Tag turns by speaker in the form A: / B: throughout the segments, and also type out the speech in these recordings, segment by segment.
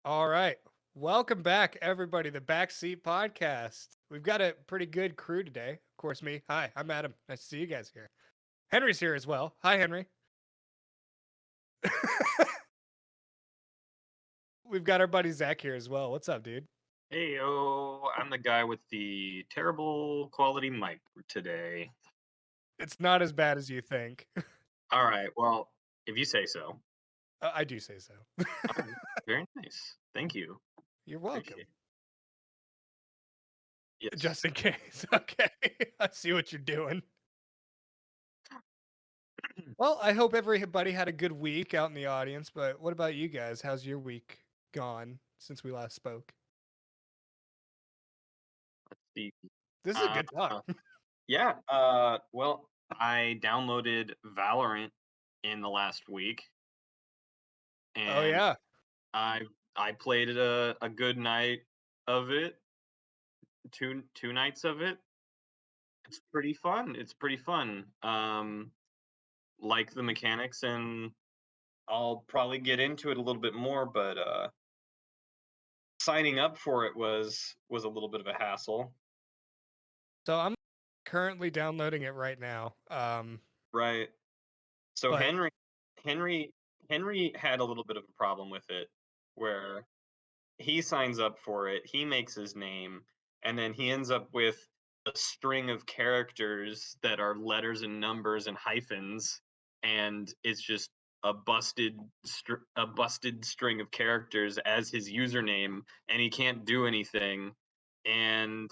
A: All right. Welcome back, everybody, to the Backseat podcast. We've got a pretty good crew today. Of course, me. Hi, I'm Adam. Nice to see you guys here. Henry's here as well. Hi, Henry. We've got our buddy Zach here as well. What's up, dude?
B: Hey, I'm the guy with the terrible quality mic today.
A: It's not as bad as you think.
B: All right, well, if you say so.
A: I do say so.
B: All right, very nice. Thank you.
A: You're welcome.
B: Appreciate it. Yes.
A: Just in case. Okay. I see what you're doing. Well, I hope everybody had a good week out in the audience, but what about you guys? How's your week gone since we last spoke?
B: Let's see.
A: This is a
B: Uh,
A: good talk.
B: yeah, well, I downloaded Valorant in the last week,
A: Oh,
B: and
A: yeah.
B: I I played a good night of it, two nights of it. It's pretty fun. It's pretty fun. Like the mechanics, and I'll probably get into it a little bit more, but signing up for it was a little bit of a hassle.
A: So I'm currently downloading it right now.
B: Right. So
A: But
B: Henry Henry had a little bit of a problem with it where he signs up for it, he makes his name, and then he ends up with a string of characters that are letters and numbers and hyphens, and it's just a busted string of characters as his username, and he can't do anything. And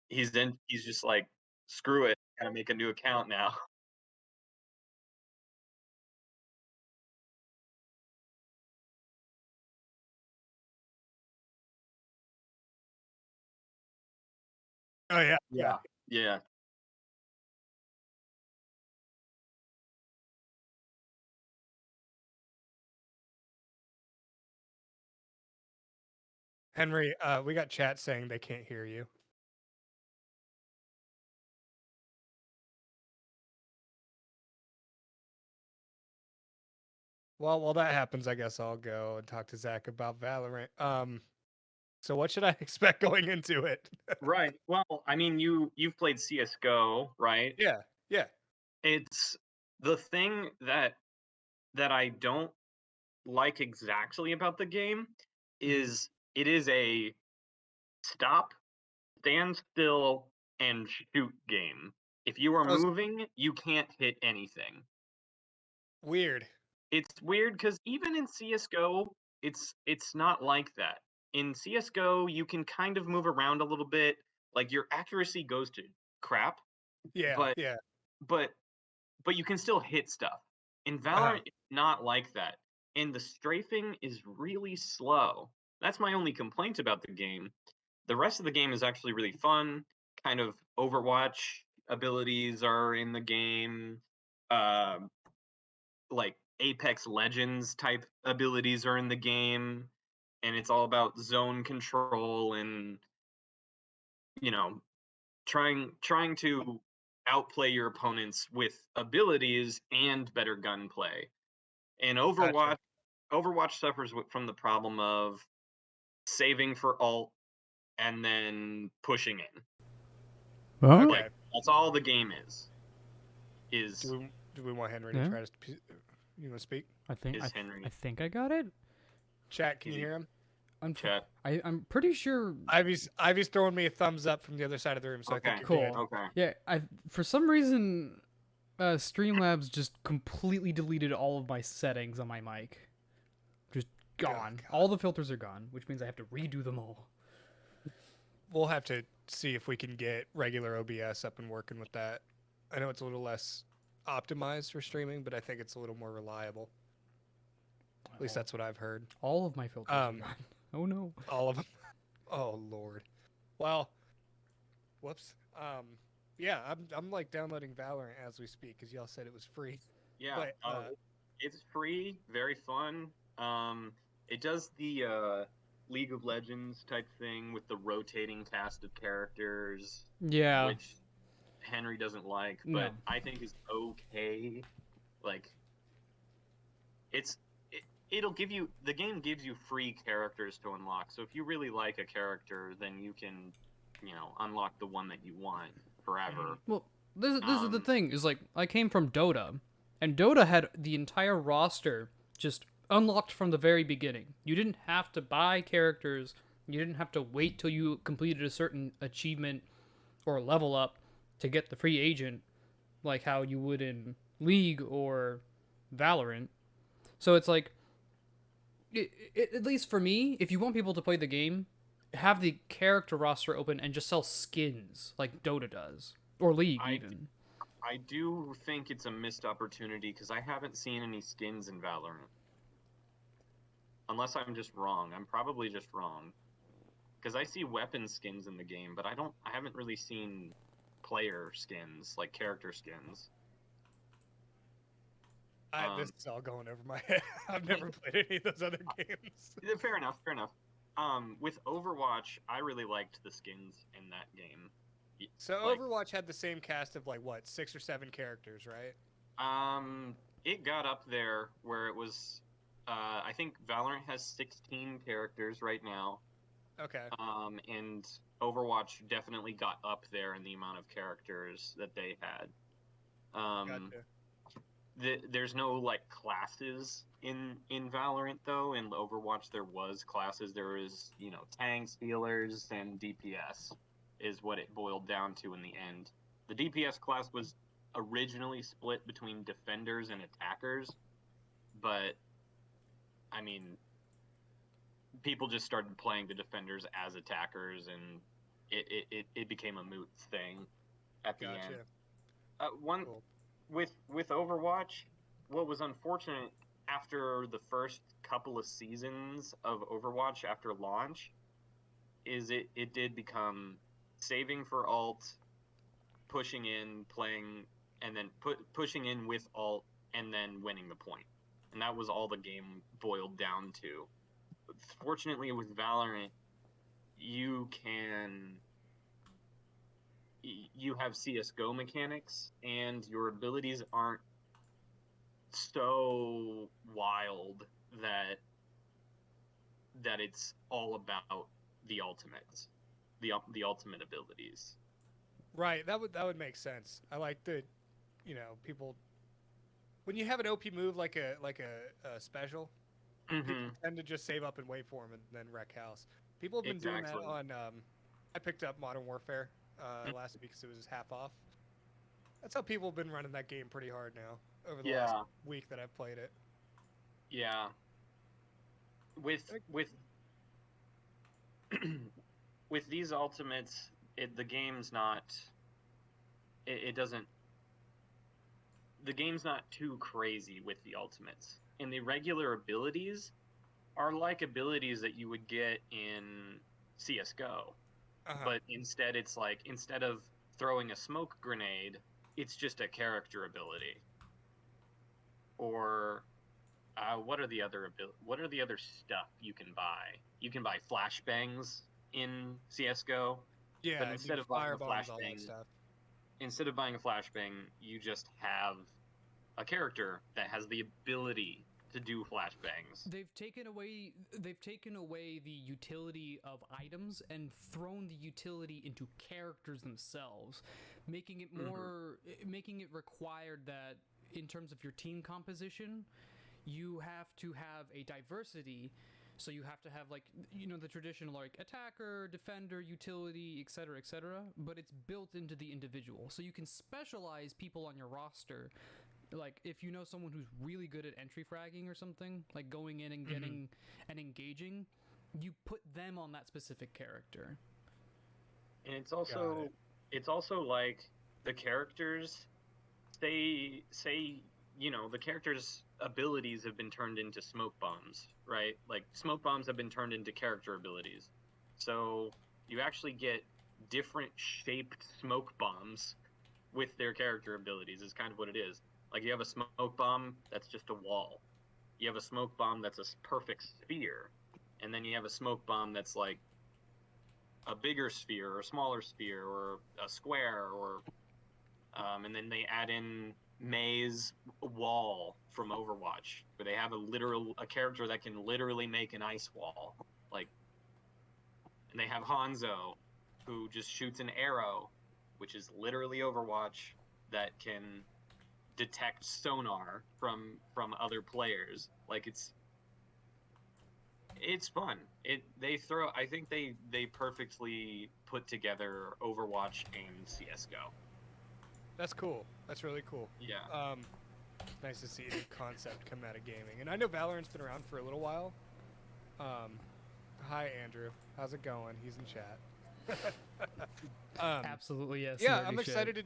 B: he's just like, screw it, gotta make a new account now.
A: oh yeah, yeah.
B: Yeah. Yeah.
A: Henry, we got chat saying they can't hear you. Well, while that happens, I guess I'll go and talk to Zach about Valorant. So what should I expect going into it?
B: Right. Well, I mean, you've played CS:GO, right?
A: Yeah, yeah.
B: It's the thing that I don't like exactly about the game
A: Mhm.
B: is it is a stop, stand still, and shoot game. If you are
A: Oh,
B: moving, you can't hit anything.
A: weird.
B: It's weird because even in CS:GO, it's not like that. In CS:GO, you can kind of move around a little bit, like your accuracy goes to crap,
A: Yeah,
B: but
A: yeah.
B: but but you can still hit stuff. In
A: Uh-huh.
B: Valorant, it's not like that, and the strafing is really slow. That's my only complaint about the game. The rest of the game is actually really fun. Kind of Overwatch abilities are in the game. Um, like Apex Legends type abilities are in the game, and it's all about zone control and you know trying to outplay your opponents with abilities and better gunplay. And
A: Gotcha.
B: Overwatch suffers from the problem of saving for ult and then pushing in.
C: Huh?
B: Like
A: Okay.
B: that's all the game is.
A: Do
B: Is
A: we want Henry to
C: Yeah.
A: try to you want to speak?
C: I think
B: is
C: I
B: Henry
C: think I got it.
A: Chat, can
B: is
A: you
B: he
A: hear him?
B: chat?
C: I'm pretty sure.
A: Ivy's throwing me a thumbs up from the other side of the room, so I think
B: Okay.
A: you're good.
C: Cool.
B: Okay.
C: Yeah. I for some reason, Streamlabs just completely deleted all of my settings on my mic. Just
A: Oh
C: gone.
A: god.
C: All the filters are gone, which means I have to redo them all.
A: We'll have to see if we can get regular OBS up and working with that. I know it's a little less optimized for streaming, but I think it's a little more reliable. At least that's what I've heard.
C: All of my filters are
A: Um,
C: gone. Oh no.
A: all of them. Oh lord. Well, whoops. Yeah, I'm like downloading Valorant as we speak because y'all said it was free.
B: Yeah.
A: But
B: It's free, very fun. It does the League of Legends type thing with the rotating cast of characters,
C: Yeah.
B: which Henry doesn't like, but
C: No.
B: I think is okay. Like it's it, the game gives you free characters to unlock. So if you really like a character, then you can, unlock the one that you want forever.
C: Well, this is the
B: Um,
C: thing, is like, I came from Dota, and Dota had the entire roster just unlocked from the very beginning. You didn't have to buy characters, you didn't have to wait till you completed a certain achievement or level up to get the free agent, like how you would in League or Valorant. So it's like, at least for me, if you want people to play the game, have the character roster open and just sell skins like Dota does, or League
B: I
C: even.
B: I do think it's a missed opportunity because I haven't seen any skins in Valorant. Unless I'm just wrong. I'm probably just wrong. Because I see weapon skins in the game, but I haven't really seen player skins, like character skins.
A: This is all going over my head. I've never played any of those other games.
B: Fair enough, fair enough. With Overwatch, I really liked the skins in that game.
A: So
B: Like,
A: Overwatch had the same cast of like what, 6 or 7 characters, right?
B: it got up there where it was. I think Valorant has 16 characters right now.
A: Okay.
B: And Overwatch definitely got up there in the amount of characters that they had.
A: Gotcha.
B: There's no like classes in Valorant though. In Overwatch, there was classes. There was tanks, healers, and DPS is what it boiled down to in the end. The DPS class was originally split between defenders and attackers, but I mean, people just started playing the defenders as attackers, and it became a moot thing at the end.
A: Cool.
B: With Overwatch, what was unfortunate after the first couple of seasons of Overwatch after launch is it did become saving for alt, pushing in, playing, and then pushing in with alt, and then winning the point. And that was all the game boiled down to. Fortunately, with Valorant, you have CS:GO mechanics, and your abilities aren't so wild that it's all about the ultimates, the ultimate abilities.
A: Right. That would make sense. I like the, people when you have an OP move like a special, people tend to just save up and wait for him and then wreck house. People have been doing that on. I picked up Modern Warfare last week because it was half off. That's how people have been running that game pretty hard now over the last week that I've played it.
B: Yeah. With with these ultimates, the game's not. It doesn't. The game's not too crazy with the ultimates, and the regular abilities are like abilities that you would get in CS:GO, but instead it's like instead of throwing a smoke grenade, it's just a character ability. Or what are the other stuff you can buy? You can buy flashbangs in CS:GO,
A: Yeah,
B: but instead of buying a flashbang,
A: stuff.
B: instead of buying a flashbang, you just have a character that has the ability to do flashbangs.
C: They've taken away the utility of items and thrown the utility into characters themselves, making it making it required that in terms of your team composition, you have to have a diversity. So you have to have like the traditional like attacker, defender, utility, etc., but it's built into the individual. So you can specialize people on your roster. Like if you know someone who's really good at entry fragging or something, like going in and getting and engaging, you put them on that specific character.
B: And it's also like the characters say the characters' abilities have been turned into smoke bombs, right? Like smoke bombs have been turned into character abilities. So you actually get different shaped smoke bombs with their character abilities is kind of what it is. Like you have a smoke bomb that's just a wall. You have a smoke bomb that's a perfect sphere. And then you have a smoke bomb that's like a bigger sphere or a smaller sphere or a square or and then they add in maze wall from Overwatch, where they have a character that can literally make an ice wall, like, and they have Hanzo, who just shoots an arrow, which is literally Overwatch, that can detect sonar from other players. Like, it's fun. I think they perfectly put together Overwatch and CS:GO.
A: That's cool. That's really cool.
B: Yeah.
A: Nice to see a new concept come out of gaming. And I know Valorant's been around for a little while. Hi Andrew, how's it going? He's in chat.
C: Absolutely, yes.
A: Yeah,
C: nerdy
A: I'm
C: shit.
A: excited to.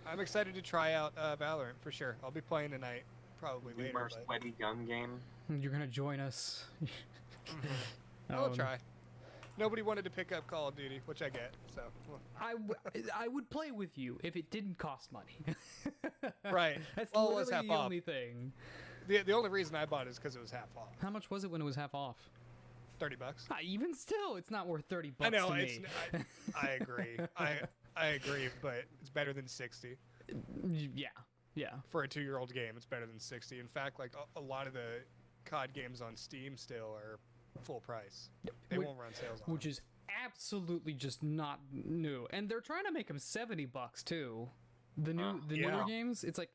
A: I'm excited to try out Valorant for sure. I'll be playing tonight, probably
B: Do
A: later.
B: our
A: But
B: sweaty gun game.
C: You're gonna join us.
A: I'll try. Nobody wanted to pick up Call of Duty, which I get. So
C: I would play with you if it didn't cost money.
A: Right.
C: That's
A: Well, it was
C: literally
A: half
C: the
A: off.
C: only thing.
A: the only reason I bought it is because it was half off.
C: How much was it when it was half off?
A: $30.
C: Even still, it's not worth $30
A: I know.
C: to
A: It's.
C: me.
A: I agree. I agree, but it's better than 60
C: Yeah.
A: for a 2-year-old game. It's better than 60. In fact, like a lot of the COD games on Steam still are full price. They won't run sales on
C: Which is absolutely just not new. And they're trying to make them $70 too. The newer
A: Yeah.
C: games, it's like,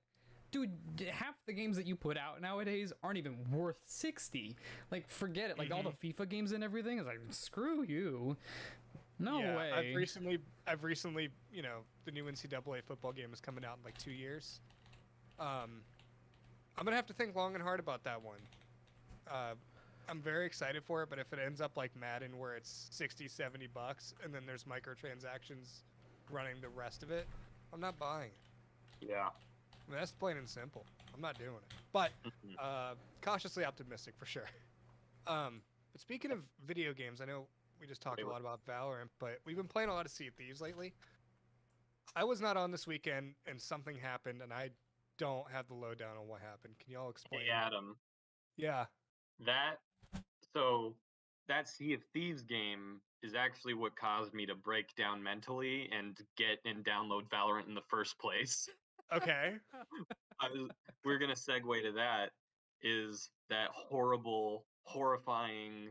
C: dude, half the games that you put out nowadays aren't even worth 60. Like, forget it. Like all the FIFA games and everything is like, screw you. No way.
A: I've recently, the new NCAA football game is coming out in like 2 years. I'm gonna have to think long and hard about that one. I'm very excited for it, but if it ends up like Madden where it's $60-$70 and then there's microtransactions running the rest of it, I'm not buying it.
B: Yeah.
A: I mean, that's plain and simple. I'm not doing it. But cautiously optimistic for sure. But speaking of video games, I know we just talked a lot about Valorant, but we've been playing a lot of Sea of Thieves lately. I was not on this weekend, and something happened, and I don't have the lowdown on what happened. Can y'all explain?
B: Hey, Adam.
A: Yeah.
B: That Sea of Thieves game is actually what caused me to break down mentally and get and download Valorant in the first place.
A: Okay.
B: We're gonna segue to that. Is that horrible, horrifying,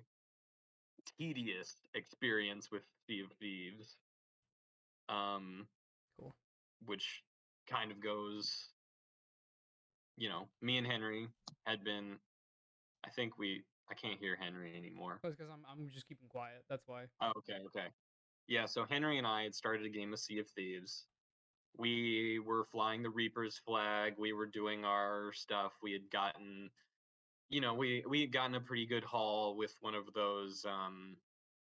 B: tedious experience with Sea of Thieves?
C: Cool.
B: Which kind of goes, me and Henry had been. I can't hear Henry anymore.
C: That's because I'm just keeping quiet. That's why.
B: Oh, okay. Yeah, so Henry and I had started a game of Sea of Thieves. We were flying the Reaper's flag. We were doing our stuff. We had gotten, we had gotten a pretty good haul with one of those,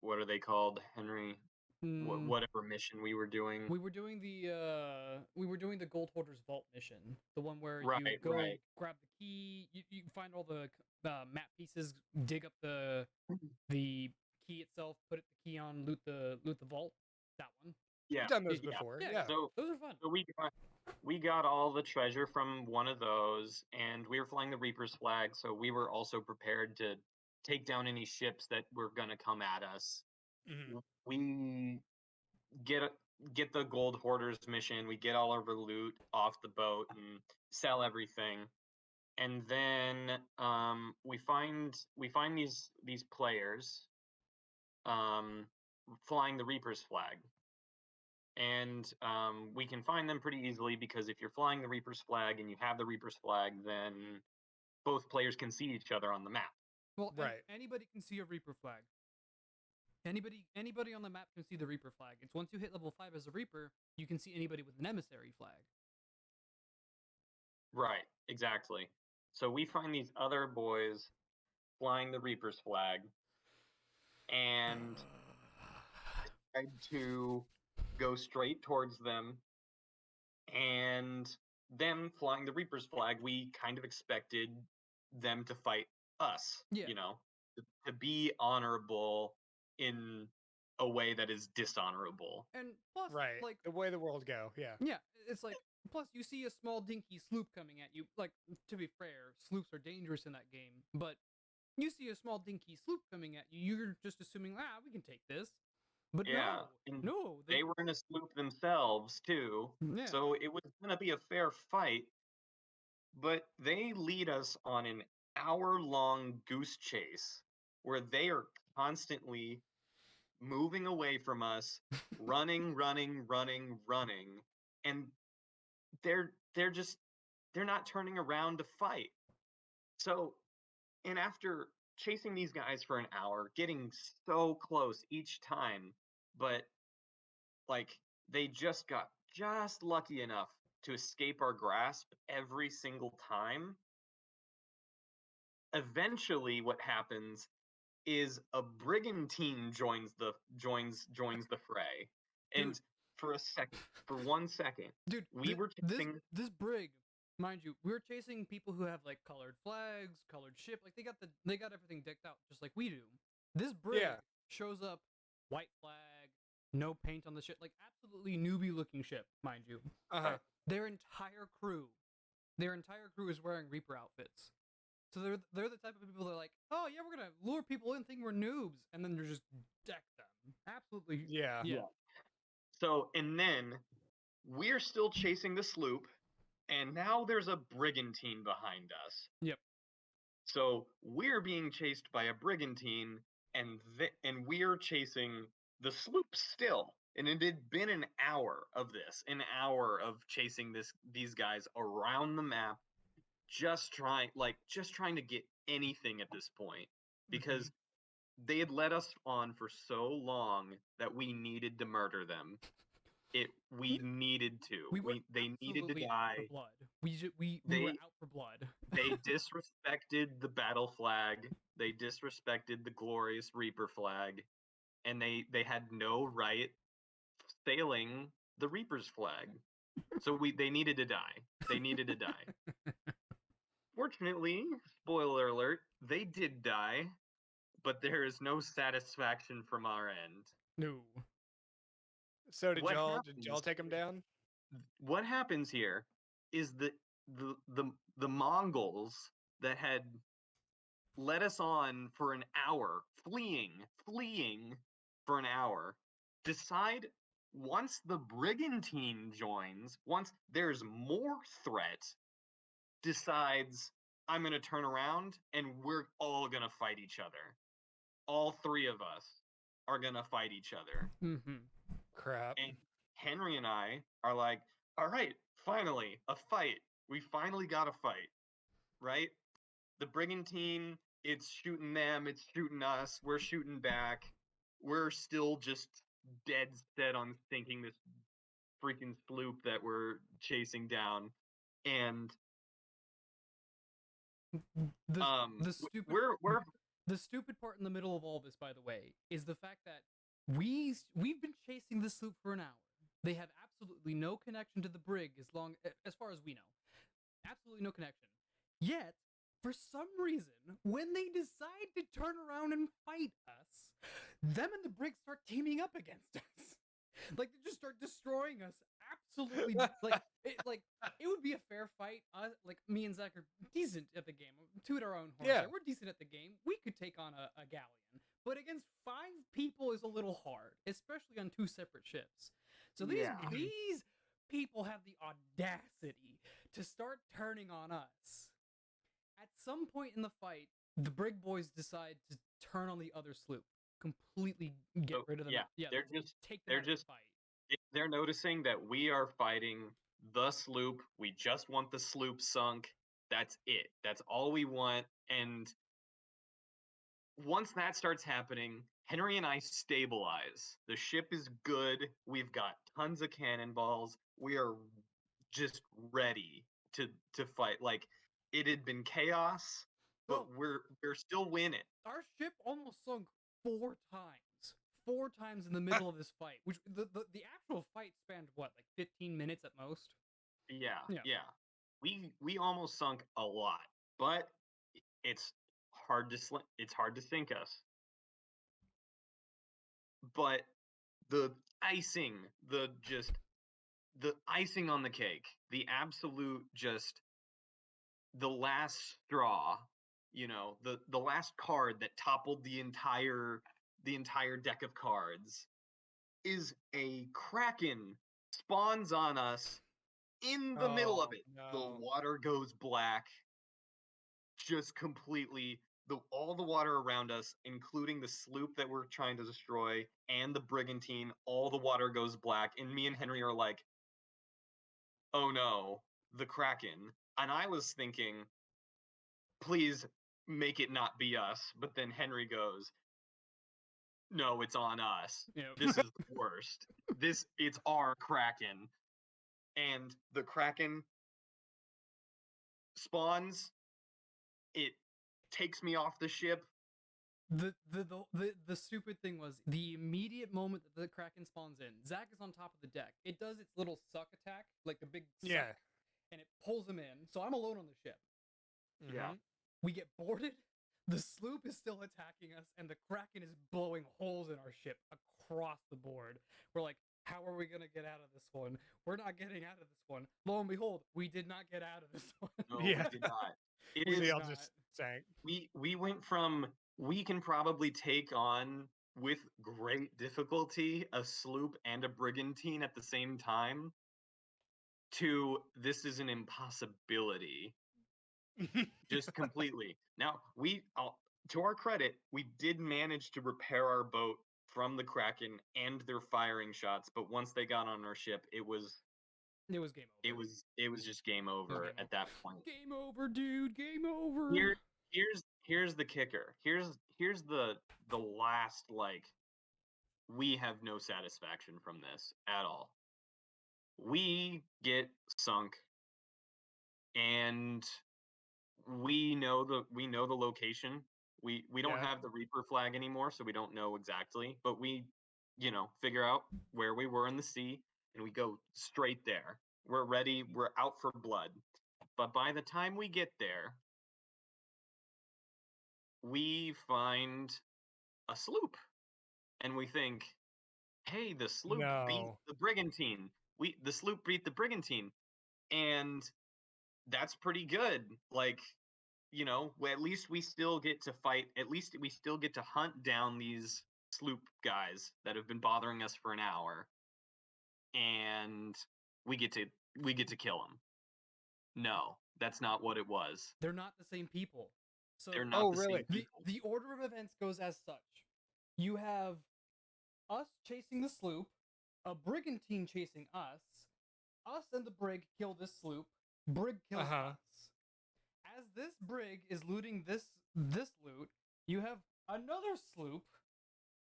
B: what are they called, Henry? Whatever mission we were doing.
C: We were doing the Gold Hoarder's Vault mission, the one where you
B: Right,
C: go
B: right.
C: grab the key, you find all the map pieces, dig up the key itself, put the key on, loot the vault. That one.
B: Yeah,
A: I've done those before. Yeah.
B: So
C: those are fun.
B: So we got all the treasure from one of those, and we were flying the Reaper's flag, so we were also prepared to take down any ships that were gonna come at us.
A: Mhm.
B: We get the Gold Hoarders mission. We get all of our loot off the boat and sell everything, and then we find these players flying the Reaper's flag. And we can find them pretty easily because if you're flying the Reaper's flag and you have the Reaper's flag, then both players can see each other on the map.
C: Well,
A: Right.
C: Anybody can see a Reaper flag. Anybody on the map can see the Reaper flag. It's once you hit level 5 as a Reaper, you can see anybody with an emissary flag.
B: Right, exactly. So we find these other boys flying the Reaper's flag and tried to go straight towards them, and them flying the Reaper's flag, we kind of expected them to fight us,
C: Yeah.
B: to be honorable in a way that is dishonorable.
C: And plus,
A: Right.
C: like,
A: the way the world go. Yeah.
C: yeah, it's like, plus you see a small dinky sloop coming at you. Like, to be fair, sloops are dangerous in that game, but you see a small dinky sloop coming at you, you're just assuming, we can take this. But
B: Yeah, and
C: no,
B: they were in a sloop themselves too,
C: yeah.
B: so it was gonna be a fair fight. But they lead us on an hour-long goose chase where they are constantly moving away from us, running, running, running, running, and they're just they're not turning around to fight. So, and after chasing these guys for an hour, getting so close each time, but like they just got just lucky enough to escape our grasp every single time. Eventually what happens is a brigantine joins the fray.
C: Dude.
B: And for 1 second,
C: Dude,
B: we were chasing
C: this brig, mind you, we're chasing people who have like colored flags, colored ship, like they got everything decked out just like we do. This brig
A: Yeah.
C: shows up, white flag, no paint on the ship, like absolutely newbie looking ship, mind you.
A: Uh-huh.
C: Their entire crew is wearing Reaper outfits. So they're the type of people that are like, oh yeah, we're gonna lure people in, think we're noobs, and then they're just deck them. Absolutely.
A: Yeah.
C: Yeah.
B: So, and then we're still chasing the sloop, and now there's a brigantine behind us.
C: Yep.
B: So we're being chased by a brigantine, and we're chasing the sloop still. And it had been an hour of this, an hour of chasing these guys around the map, just trying to get anything at this point, because they had led us on for so long that we needed to murder them. We needed to. They needed to
C: absolutely out
B: die.
C: for blood. We were out for blood.
B: They disrespected the battle flag. They disrespected the glorious Reaper flag, and they had no right sailing the Reaper's flag. So they needed to die. They needed to die. Fortunately, spoiler alert, they did die, but there is no satisfaction from our end.
C: No.
A: So did
B: What
A: y'all take them
B: happens-
A: down?
B: What happens here is that the Mongols that had led us on for an hour, fleeing for an hour, decide once the brigantine joins, once there's more threat, decides I'm going to turn around and we're all going to fight each other. All three of us are going to fight each other.
C: Mm-hmm.
A: Crap.
B: And Henry and I are like, all right, finally, a fight. We finally got a fight, right? The brigantine, it's shooting them, it's shooting us, we're shooting back. We're still just dead set on sinking this freaking sloop that we're chasing down. And
C: The stupid
B: we're
C: the stupid part in the middle of all this, by the way, is the fact that we've been chasing this sloop for an hour. They have absolutely no connection to the brig as far as we know. Absolutely no connection. Yet, for some reason, when they decide to turn around and fight us, them and the brig start teaming up against us. Like they just start destroying us. Absolutely, it would be a fair fight. Like me and Zach are decent at the game. Toot our own horns.
A: Yeah.
C: Here. We're decent at the game. We could take on a galleon, but against 5 people is a little hard, especially on 2 separate ships. So these people have the audacity to start turning on us. At some point in the fight, the brig boys decide to turn on the other sloop, completely get rid of them.
B: Yeah,
C: take them out of the fight.
B: they're noticing that we are fighting the sloop. We just want the sloop sunk. That's it. That's all we want. And once that starts happening, Henry and I stabilize. The ship is good. We've got tons of cannonballs. We are just ready to fight. Like it had been chaos, but
C: Bro,
B: we're still winning.
C: our ship almost sunk 4 times. 4 times in the middle of this fight, which the actual fight spanned what, like 15 minutes at most?
B: Yeah. We almost sunk a lot, but it's hard to sink us. But the icing, the icing on the cake, the absolute just the last straw, the last card that toppled the entire deck of cards is a kraken spawns on us in the middle of
A: Oh,
B: it. The
A: no.
B: water goes black, just completely. All the water around us, including the sloop that we're trying to destroy and the brigantine, all the water goes black. And me and Henry are like, "Oh no, the kraken!" And I was thinking, "Please make it not be us." But then Henry goes, "No, it's on us.
C: Yep.
B: This is the worst. It's our kraken." And the kraken spawns. It takes me off the ship.
C: The stupid thing was the immediate moment that the Kraken spawns in, Zach is on top of the deck. It does its little suck attack, like the big suck,
A: Yeah.
C: and it pulls him in. So I'm alone on the ship.
B: Yeah.
A: Mhm.
C: We get boarded. The sloop is still attacking us, and the Kraken is blowing holes in our ship across the board. We're like, how are we gonna get out of this one? We're not getting out of this one. Lo and behold, we did not get out of this one.
B: No,
A: Yeah.
B: we did not. It
C: We
B: is.
C: did
A: They all
C: not.
A: just sank.
B: We went from we can probably take on with great difficulty a sloop and a brigantine at the same time to this is an impossibility. Just completely. Now, to our credit, we did manage to repair our boat from the Kraken and their firing shots, but once they got on our ship, it was
C: It was game over.
B: it was just game over
C: game
B: at that point.
C: Game over, dude. Game over.
B: Here's the kicker. Here's the last, like, we have no satisfaction from this at all. We get sunk, and we know the location. We don't
A: Yeah.
B: have the Reaper flag anymore, so we don't know exactly, but we, figure out where we were in the sea, and we go straight there. We're ready. We're out for blood. But by the time we get there, we find a sloop, and we think, "Hey, the sloop beat
A: No.
B: the brigantine. The sloop beat the brigantine, and that's pretty good. Like, at least we still get to fight. At least we still get to hunt down these sloop guys that have been bothering us for an hour, and we get to kill them." No, that's not what it was.
C: They're not the same people. So
B: They're not
A: Oh,
B: the same
A: really?
B: people.
C: the order of events goes as such. You have us chasing the sloop, a brigantine chasing us and the brig kill this sloop, brig kills
A: Uh-huh.
C: us. As this brig is looting this loot, you have another sloop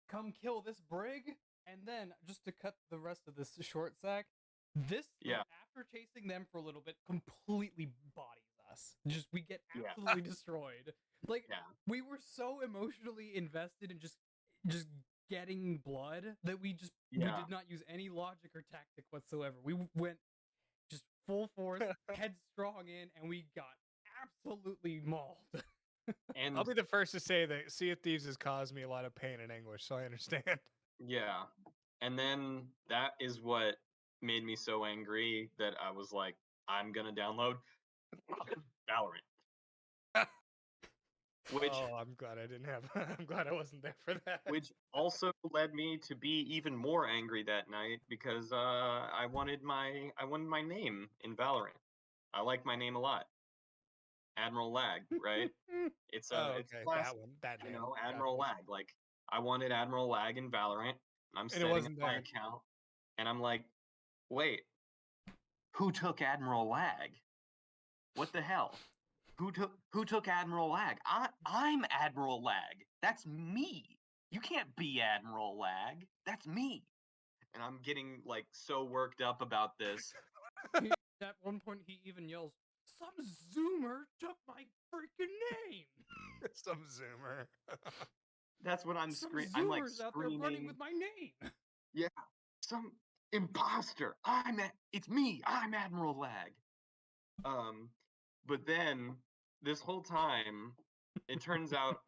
C: come kill this brig, and then just to cut the rest of this short, Zach, this sloop,
B: Yeah.
C: after chasing them for a little bit, completely bodies us. Just we get
B: Yeah.
C: absolutely destroyed. Like
B: Yeah.
C: we were so emotionally invested in just getting blood that we
B: Yeah.
C: did not use any logic or tactic whatsoever. We went just full force, headstrong in, and we got absolutely mauled.
B: And
A: I'll be the first to say that Sea of Thieves has caused me a lot of pain and anguish, so I understand.
B: yeah. And then that is what made me so angry that I was like, I'm gonna download Valorant. Which
A: Oh, I'm glad I didn't have. I'm glad I wasn't there for that.
B: which also led me to be even more angry that night because I wanted my name in Valorant. I like my name a lot. Admiral Lag, right? It's
A: Oh,
B: it's
A: okay, that
B: classic,
A: one, that name.
B: Admiral
A: Gotcha.
B: Lag. Like, I wanted Admiral Lag in Valorant. I'm
A: And it
B: setting up
A: wasn't
B: my
A: there.
B: account, and I'm like, wait, who took Admiral Lag? What the hell? Who took Admiral Lag? I'm Admiral Lag. That's me. You can't be Admiral Lag. That's me. And I'm getting like so worked up about this.
C: At one point, he even yells, "Some Zoomer took my freaking name!"
A: Some Zoomer.
B: That's what I'm
C: Some
B: screaming.
C: Zoomers
B: I'm like
C: out there running
B: screaming.
C: with my name.
B: Yeah, some imposter. It's me. I'm Admiral Lag. But then this whole time, it turns out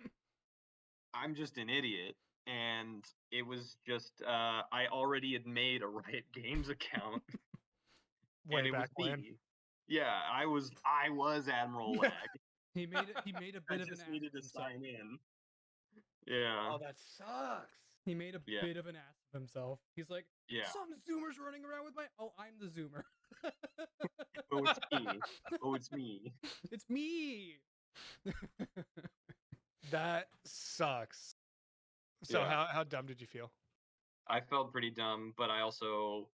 B: I'm just an idiot, and it was just I already had made a Riot Games account, and
A: Way
B: it was
A: back when.
B: me. Yeah, I was Admiral Lag.
C: He made a
B: I
C: bit of an
B: just
C: ass
B: needed
C: of
B: to
C: himself.
B: sign in. Yeah.
A: Oh, that sucks.
C: He made a
B: Yeah.
C: bit of an ass of himself. He's like,
B: Yeah.
C: some Zoomers running around with my. Oh, I'm the Zoomer.
B: Oh, it's me. Oh, it's me.
C: It's me.
A: That sucks. So
B: Yeah.
A: how dumb did you feel?
B: I felt pretty dumb, but I also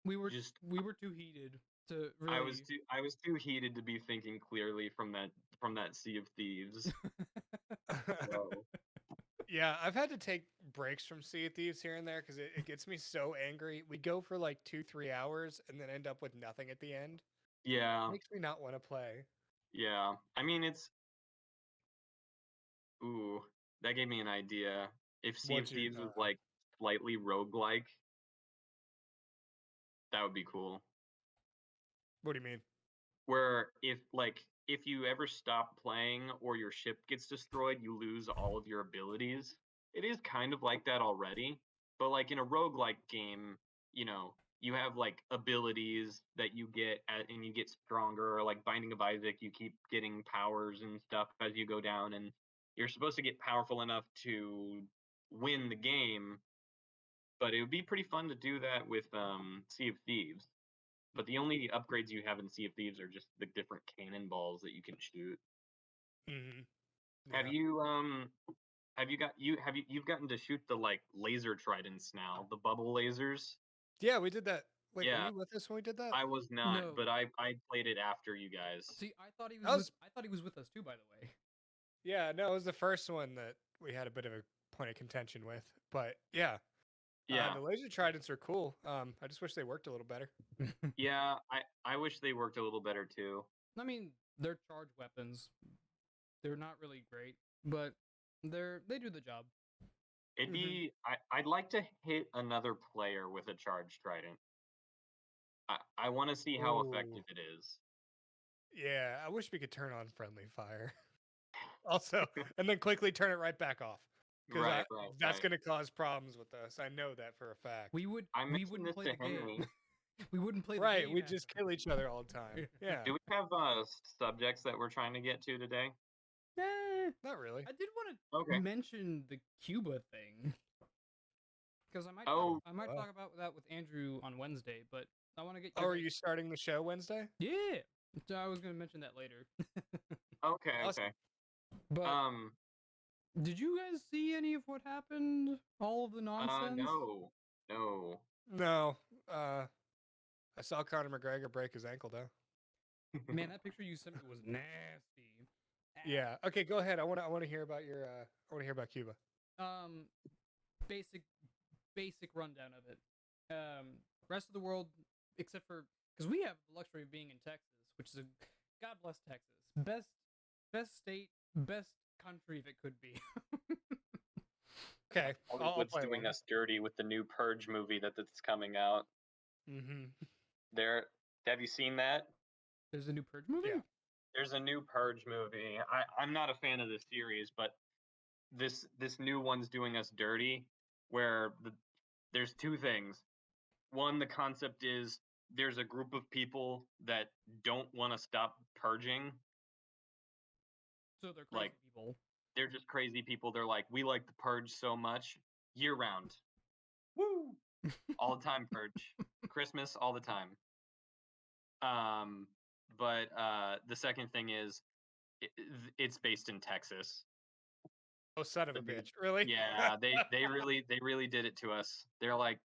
C: we were
B: just
C: too heated to really.
B: I was too heated to be thinking clearly from that Sea of Thieves. So,
A: Yeah, I've had to take breaks from Sea of Thieves here and there because it gets me so angry. We go for like 2-3 hours and then end up with nothing at the end.
B: yeah,
A: Makes me not want to play.
B: yeah. I mean, ooh, that gave me an idea. If Sea of
A: What you
B: Thieves was like slightly roguelike, that would be cool.
A: what do you mean?
B: Where if you ever stop playing or your ship gets destroyed, you lose all of your abilities. It is kind of like that already, but like in a roguelike game, you have like abilities that you get and you get stronger, like Binding of Isaac, you keep getting powers and stuff as you go down, and you're supposed to get powerful enough to win the game, but it would be pretty fun to do that with Sea of Thieves. But the only upgrades you have in Sea of Thieves are just the different cannonballs that you can shoot.
A: Mm-hmm.
B: Have
A: Yeah.
B: you've gotten to shoot the like laser tridents now, the bubble lasers?
A: Yeah, we did that. Wait, were
B: Yeah,
A: you with us when we did that?
B: I was not,
C: No.
B: but I played it after you guys.
C: See, I thought he
A: That was-
C: was with us too. By the way.
A: Yeah, no, it was the first one that we had a bit of a point of contention with. But yeah,
B: Yeah,
A: the laser tridents are cool. I just wish they worked a little better.
B: yeah. I wish they worked a little better too.
C: I mean, they're charge weapons. They're not really great, but they do the job.
B: It'd
A: Mhm.
B: be I'd like to hit another player with a charged trident. I want to see how effective
A: Ooh.
B: it is.
A: Yeah, I wish we could turn on friendly fire. Also, and then quickly turn it right back off. Because
B: Right.
A: that's going to cause problems with us. I know that for a fact.
C: We
B: I mentioned
C: wouldn't
B: this
C: play
B: to
C: the game.
B: Henry.
C: We wouldn't play the
A: Right,
C: game.
A: we just kill each other all the time. Yeah,
B: Do we have subjects that we're trying to get to today?
A: not really.
C: I did want to
B: Okay.
C: mention the Cuba thing because I might
B: Oh,
C: talk about that with Andrew on Wednesday, but I want to get.
A: Oh, are you starting the show Wednesday?
C: Yeah, so I was going to mention that later.
B: okay,
A: Awesome.
B: okay.
C: But did you guys see any of what happened? All of the nonsense?
B: No.
A: No, I saw Conor McGregor break his ankle though.
C: Man, that picture you sent me was nasty.
A: Yeah. Okay, go ahead. I want to hear about your. I want to hear about Cuba.
C: Basic rundown of it. Rest of the world, except for because we have the luxury of being in Texas, which is God bless Texas, best state, best country that could be.
A: Okay, I'll
B: Hollywood's
A: play
B: doing
A: along.
B: us dirty with the new Purge movie that's coming out.
A: Mm-hmm.
B: Have you seen that?
C: There's a new Purge movie.
A: Yeah.
B: There's a new Purge movie. I'm not a fan of the series, but this new one's doing us dirty. Where there's two things. One, the concept is there's a group of people that don't want to stop purging.
C: So they're crazy
B: Like,
C: people.
B: they're just crazy people. They're like, we like the purge so much, year round. Woo! All the time purge. Christmas, all the time. But the second thing is it's based in Texas.
A: Oh, son of a
B: The dude-
A: bitch! Really?
B: Yeah, they really did it to us. They're like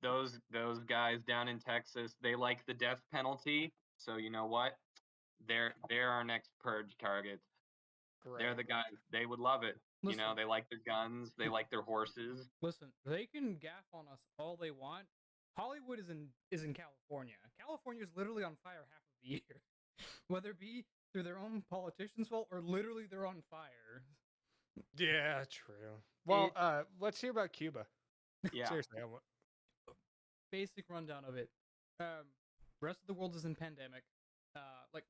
B: those guys down in Texas, they like the death penalty. So you know what? They're our next purge targets. They're
A: Great.
B: the guys. They would love it.
C: Listen,
B: They like their guns. They like their horses.
C: listen, they can gaff on us all they want. Hollywood is in California. California is literally on fire half of the year, whether it be through their own politicians' fault or literally they're on fire.
A: Yeah, true. Well, let's hear about Cuba.
B: Yeah.
A: Seriously, I want.
C: Basic rundown of it. Rest of the world is in pandemic. Like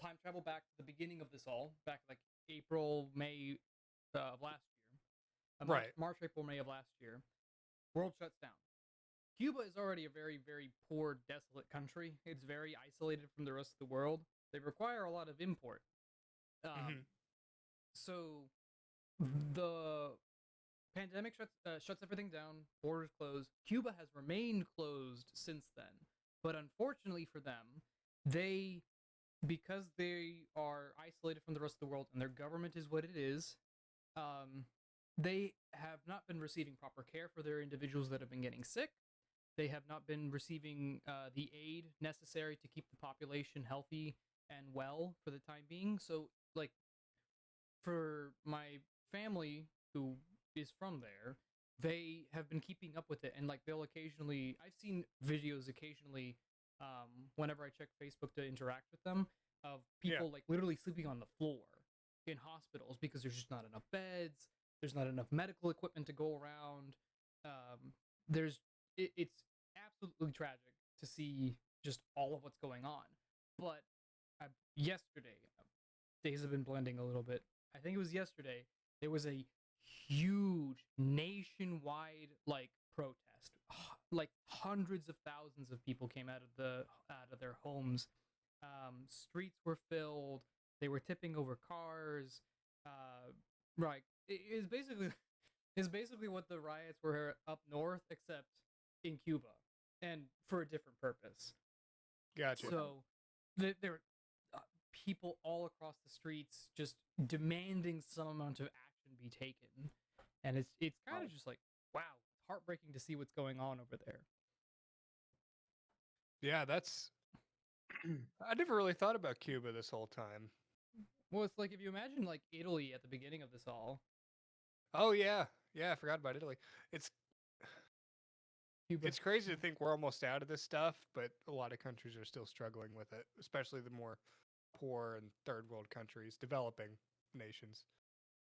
C: time travel back to the beginning of this all, back like April, May of last year.
A: Right.
C: March, April, May of last year. World shuts down. Cuba is already a very, very poor, desolate country. It's very isolated from the rest of the world. They require a lot of import.
A: Mhm.
C: So the pandemic shuts everything down, borders closed. Cuba has remained closed since then, but unfortunately for them, they because they are isolated from the rest of the world and their government is what it is, they have not been receiving proper care for their individuals that have been getting sick. They have not been receiving the aid necessary to keep the population healthy and well for the time being. So, like, for my family who is from there, they have been keeping up with it, and like they'll occasionally. I've seen videos occasionally, whenever I check Facebook to interact with them, of people like literally sleeping on the floor in hospitals because there's just not enough beds. There's not enough medical equipment to go around. It's absolutely tragic to see just all of what's going on. But yesterday, days have been blending a little bit. I think it was yesterday. There was a huge nationwide like protest. Like hundreds of thousands of people came out of their homes. Streets were filled. They were tipping over cars. Right. It's basically what the riots were up north, except in Cuba, and for a different purpose.
A: Gotcha.
C: So there were people all across the streets just demanding some amount of action be taken, and it's kind of just like, wow, heartbreaking to see what's going on over there.
A: Yeah, that's. I never really thought about Cuba this whole time.
C: Well, it's like if you imagine like Italy at the beginning of this all.
A: Oh yeah, I forgot about Italy. It's
C: Cuba.
A: It's crazy to think we're almost out of this stuff, but a lot of countries are still struggling with it, especially the more poor and third world countries, developing nations.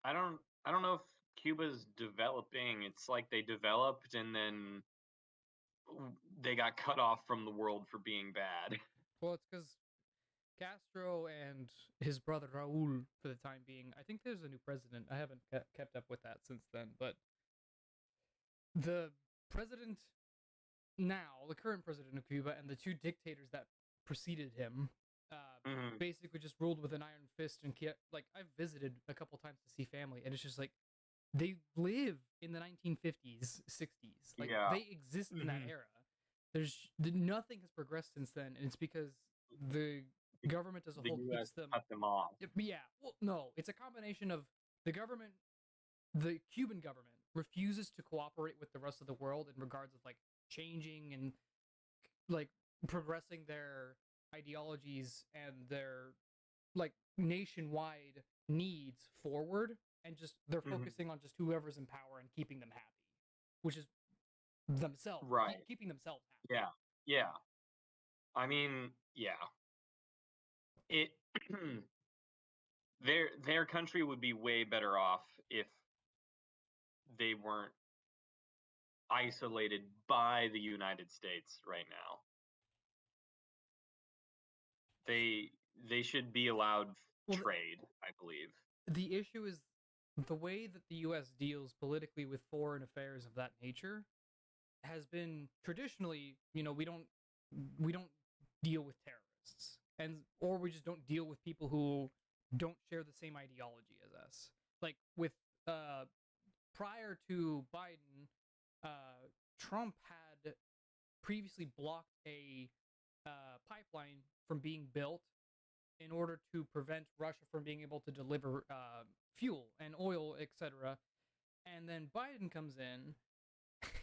B: I don't know if Cuba's developing. It's like they developed and then they got cut off from the world for being bad.
C: Well, it's because Castro and his brother Raul, for the time being, I think there's a new president. I haven't kept up with that since then, but the president now, the current president of Cuba, and the two dictators that preceded him, basically just ruled with an iron fist and like I've visited a couple times to see family, and it's just like they live in the 1950s, 60s, like they exist in that era. Nothing has progressed since then, and it's because the government as a whole keeps them.
B: Cut them off.
C: Yeah, well, no, it's a combination of the government, the Cuban government refuses to cooperate with the rest of the world in regards of like changing and like progressing their ideologies and their like nationwide needs forward, and just they're focusing on just whoever's in power and keeping them happy, which is themselves,
B: right?
C: Keeping themselves happy.
B: Yeah. I mean, yeah. It their country would be way better off if they weren't isolated by the United States right now. They should be allowed trade, I believe.
C: The issue is the way that the US deals politically with foreign affairs of that nature has been traditionally, we don't deal with terrorists, or we just don't deal with people who don't share the same ideology as us. Like with prior to Biden, Trump had previously blocked a pipeline from being built in order to prevent Russia from being able to deliver fuel and oil, etc. And then Biden comes in,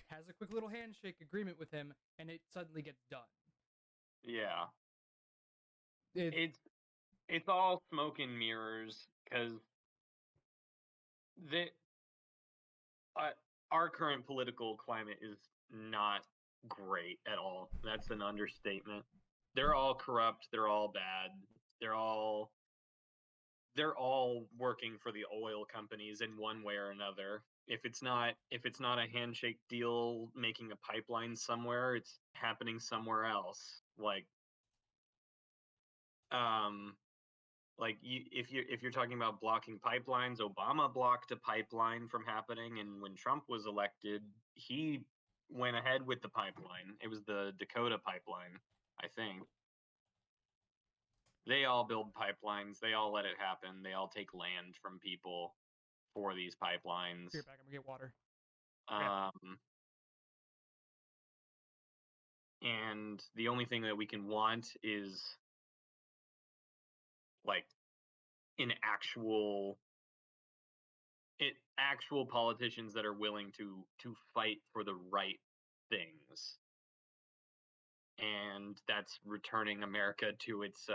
C: has a quick little handshake agreement with him, and it suddenly gets done.
B: Yeah. It's all smoke and mirrors, because our current political climate is not great at all. That's an understatement. They're all corrupt. They're all bad. They're all working for the oil companies in one way or another. If it's not a handshake deal making a pipeline somewhere, it's happening somewhere else. If you're talking about blocking pipelines, Obama blocked a pipeline from happening, and when Trump was elected, he went ahead with the pipeline. It was the Dakota pipeline, I think. They all build pipelines. They all let it happen. They all take land from people for these pipelines.
C: Here, back. I'm gonna get water.
A: Yeah.
B: And the only thing that we can want is like in actual politicians that are willing to fight for the right things, and that's returning America to its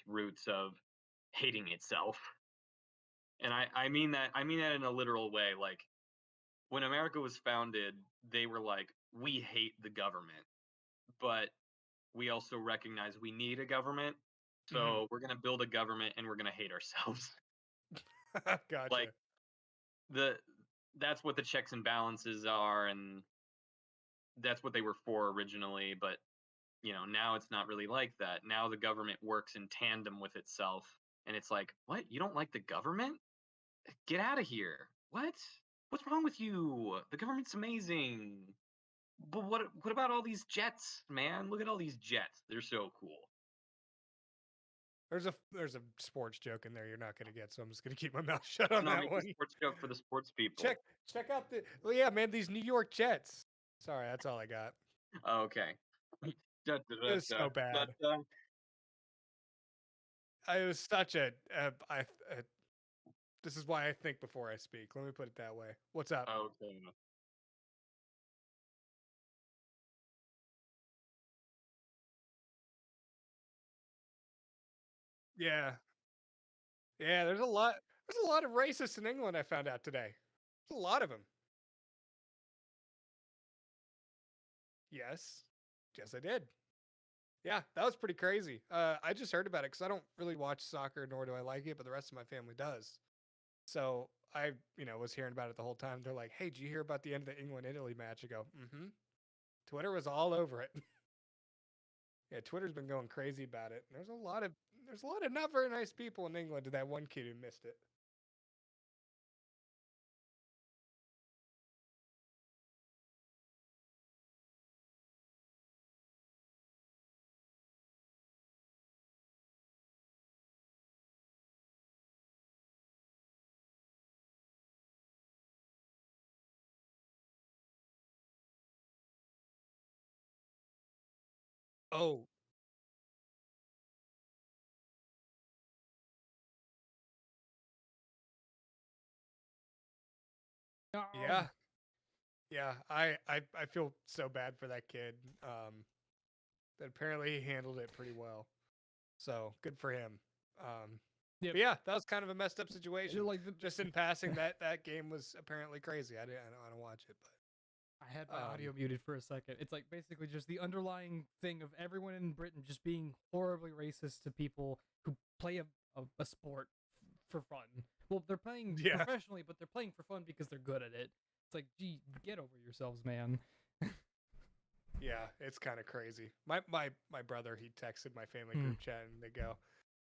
B: roots of hating itself. And I mean that in a literal way. Like when America was founded, they were like, we hate the government, but we also recognize we need a government,
A: Hmm.
B: so we're gonna build a government and we're gonna hate ourselves.
A: Gotcha.
B: Like the that's what the checks and balances are, and that's what they were for originally. But now it's not really like that. Now the government works in tandem with itself, and it's like, what? You don't like the government? Get out of here! What? What's wrong with you? The government's amazing. But what about all these jets, man? Look at all these jets. They're so cool.
A: There's a sports joke in there you're not gonna get, so I'm just gonna keep my mouth shut on
B: No,
A: that
B: make a
A: one.
B: sports joke for the sports people.
A: Check out the. Well, yeah, man, these New York Jets. Sorry, that's all I got.
B: Okay. Da, da,
A: It
B: da,
A: was
B: da,
A: so
B: da,
A: bad.
B: da.
A: It was such a. This is why I think before I speak. Let me put it that way. What's up?
B: Okay.
A: Yeah, yeah. There's a lot. There's a lot of racists in England. I found out today. There's a lot of them. Yes, yes, I did. Yeah, that was pretty crazy. I just heard about it because I don't really watch soccer, nor do I like it, but the rest of my family does. So I, was hearing about it the whole time. They're like, "Hey, did you hear about the end of the England-Italy match?" I go, "Mm-hmm." Twitter was all over it. Yeah, Twitter's been going crazy about it. There's a lot of not very nice people in England to that one kid who missed it. Oh,
C: No.
A: yeah. Yeah, I feel so bad for that kid. That apparently he handled it pretty well. So good for him.
C: Yep.
A: But yeah, that was kind of a messed up situation.
C: Like
A: Just in passing, that game was apparently crazy. I don't watch it,
C: I had my
A: but
C: audio muted for a second. It's like basically just the underlying thing of everyone in Britain just being horribly racist to people who play a sport for fun. Well, they're playing
A: yeah,
C: professionally, but they're playing for fun because they're good at it. It's like, gee, get over yourselves, man.
A: yeah, it's kind of crazy. My brother, he texted my family
C: Hmm.
A: group chat and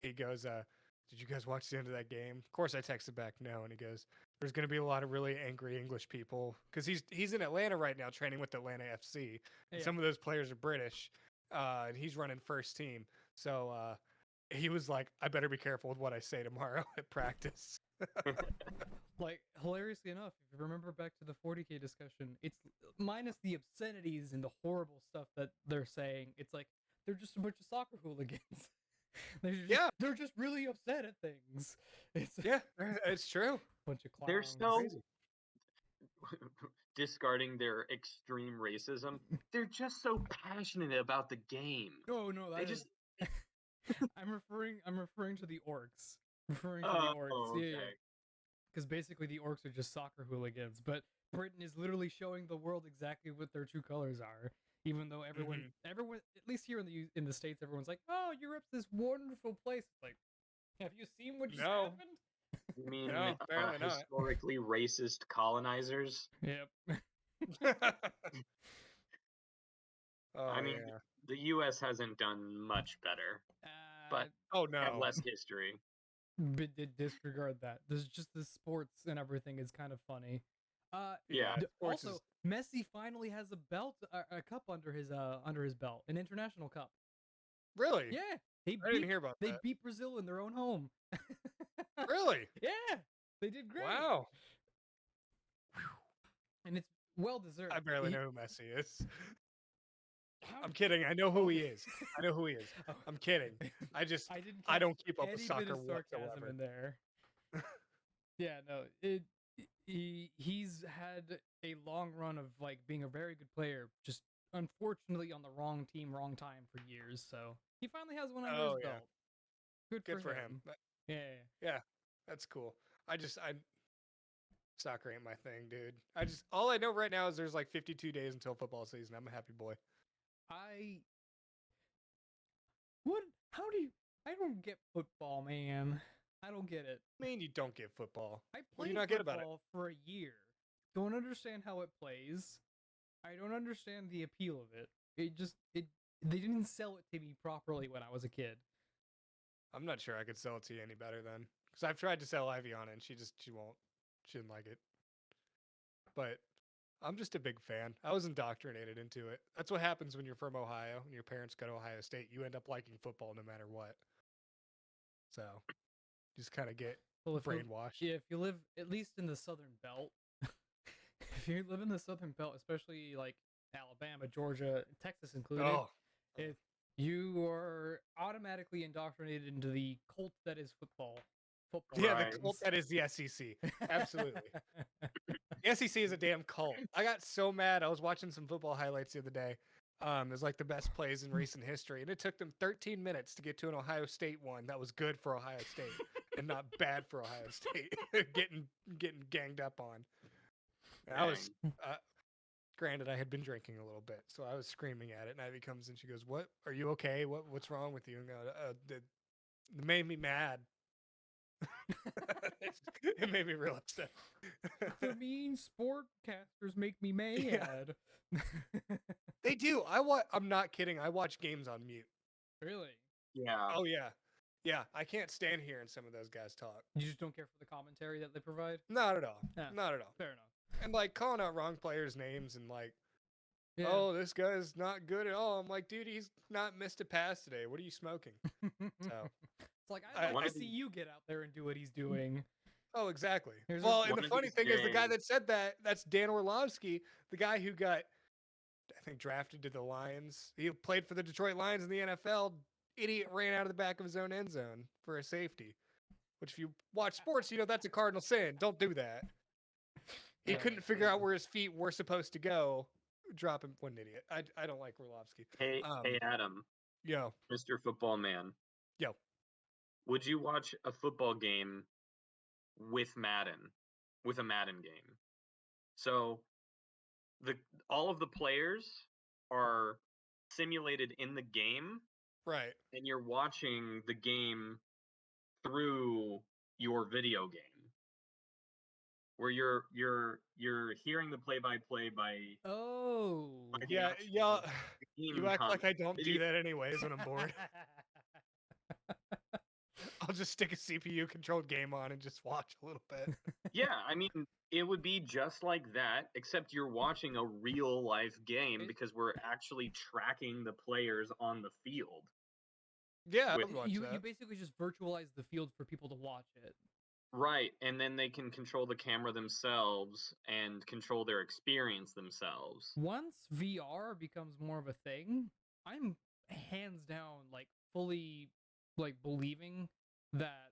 A: he goes, did you guys watch the end of that game? Of course I texted back no, and he goes, there's going to be a lot of really angry English people because he's in Atlanta right now training with Atlanta FC. And
C: Yeah.
A: some of those players are British, and he's running first team. So he was like, I better be careful with what I say tomorrow at practice.
C: Like, hilariously enough, if you remember back to the 40K discussion, it's minus the obscenities and the horrible stuff that they're saying. It's like they're just a bunch of soccer hooligans.
A: Yeah.
C: They're just really upset at things. It's
A: Yeah, it's true.
C: a bunch of
B: They're
C: clowns.
B: so
A: Crazy.
B: discarding their extreme racism. They're just so passionate about the game.
C: No,
B: They just
C: I'm referring to the orcs. Referring to the
B: oh,
C: orcs.
B: okay.
C: Yeah. Because basically the orcs are just soccer hooligans, but Britain is literally showing the world exactly what their true colors are. Even though everyone, at least here in the States, everyone's like, "Oh, Europe's this wonderful place." It's like, have you seen what just
A: No.
C: happened?
B: You mean
A: No, apparently not.
B: historically racist colonizers?
C: Yep.
A: Oh
B: I mean,
A: yeah.
B: the U.S. hasn't done much better, but
A: Oh
B: have
A: no.
B: less history.
C: Disregard that. There's just the sports and everything is kind of funny.
B: Yeah.
A: Sports
C: Also,
A: is
C: Messi finally has a belt, a cup under his belt, an international cup.
A: really.
C: Yeah, they
A: I didn't hear about
C: they
A: that.
C: beat Brazil in their own home.
A: Really?
C: Yeah, they did great.
A: Wow.
C: and it's well deserved.
A: I barely know who Messi is.
C: How
A: I'm
C: d-
A: kidding. I know who he
C: Okay.
A: is. I know who he is.
C: Oh.
A: I'm kidding. I
C: didn't
A: I
C: catch
A: don't keep up with
C: any bit
A: soccer
C: of sarcasm
A: whatsoever.
C: in there. Yeah, no, he's had a long run of like being a very good player, just unfortunately on the wrong team, wrong time for years. So he finally has one under his
A: Oh yeah,
C: belt. Good
A: good for him.
C: him. Yeah.
A: Yeah, that's cool. I soccer ain't my thing, dude. All I know right now is there's like 52 days until football season. I'm a happy boy.
C: I what? How do you? I don't get football, man. I don't get it.
A: I mean, you don't get football.
C: I
A: What do you
C: played
A: not get about it?
C: football for a year. Don't understand how it plays. I don't understand the appeal of it. They didn't sell it to me properly when I was a kid.
A: I'm not sure I could sell it to you any better then, because I've tried to sell Ivy on it, and she won't. She didn't like it. But I'm just a big fan. I was indoctrinated into it. That's what happens when you're from Ohio and your parents go to Ohio State. You end up liking football no matter what. So just kind of get
C: Well, if
A: brainwashed.
C: if you live at least in the Southern Belt, if you live in the Southern Belt, especially like Alabama, Georgia, Texas included,
A: Oh,
C: if you are automatically indoctrinated into the cult that is football. Football.
A: yeah,
B: Right.
A: the cult that is the SEC. Absolutely. The SEC is a damn cult. I got so mad. I was watching some football highlights the other day. It was like the best plays in recent history, and it took them 13 minutes to get to an Ohio State one that was good for Ohio State and not bad for Ohio State. getting ganged up on. And I was, granted, I had been drinking a little bit, so I was screaming at it. And Ivy comes in, she goes, "What? Are you okay? What's wrong with you?" And go, it made me mad. It made me real upset.
C: The mean sportcasters make me
A: Yeah.
C: mad.
A: They do. I'm not kidding. I watch games on mute.
C: Really?
B: Yeah.
A: Oh yeah, yeah. I can't stand hearing some of those guys talk.
C: You just don't care for the commentary that they provide?
A: Not at all.
C: Yeah.
A: Not at all.
C: Fair enough.
A: And like calling out wrong players' names and like,
C: Yeah.
A: oh, this guy's not good at all. I'm like, dude, he's not missed a pass today. What are you smoking? So,
C: it's like
A: I-
C: I'd like
B: I-
C: to see you get out there and do what he's doing.
A: oh, exactly.
C: Here's
A: Well,
C: a-
A: and
B: One
A: the
B: of
A: funny
B: these
A: thing is, the guy
B: days-
A: that said that's Dan Orlovsky, the guy who got, I think, drafted to the Lions. He played for the Detroit Lions in the NFL. Idiot ran out of the back of his own end zone for a safety. Which, if you watch sports, you know that's a cardinal sin. Don't do that. He
C: Yeah.
A: couldn't figure out where his feet were supposed to go. Drop him. What an idiot. I don't like Orlovsky.
B: Hey, hey, Adam,
A: Yo.
B: Mr. Football Man.
A: Yo.
B: Would you watch a football game with Madden, with a Madden game? So all of the players are simulated in the game,
A: Right.
B: and you're watching the game through your video game, where you're hearing the play-by-play by
C: Oh.
B: the
A: Yeah.
B: actual
A: Yeah.
B: game
A: You act like I don't do
B: video-
A: that anyways when I'm bored. I'll just stick a CPU controlled game on and just watch a little bit.
B: Yeah, I mean, it would be just like that, except you're watching a real life game
C: It-
B: because we're actually tracking the players on the field.
A: Yeah, I
B: With-
A: would watch
C: you
A: that.
C: basically just virtualize the field for people to watch it.
B: Right, and then they can control the camera themselves and control their experience themselves.
C: Once VR becomes more of a thing, I'm hands down like fully like believing that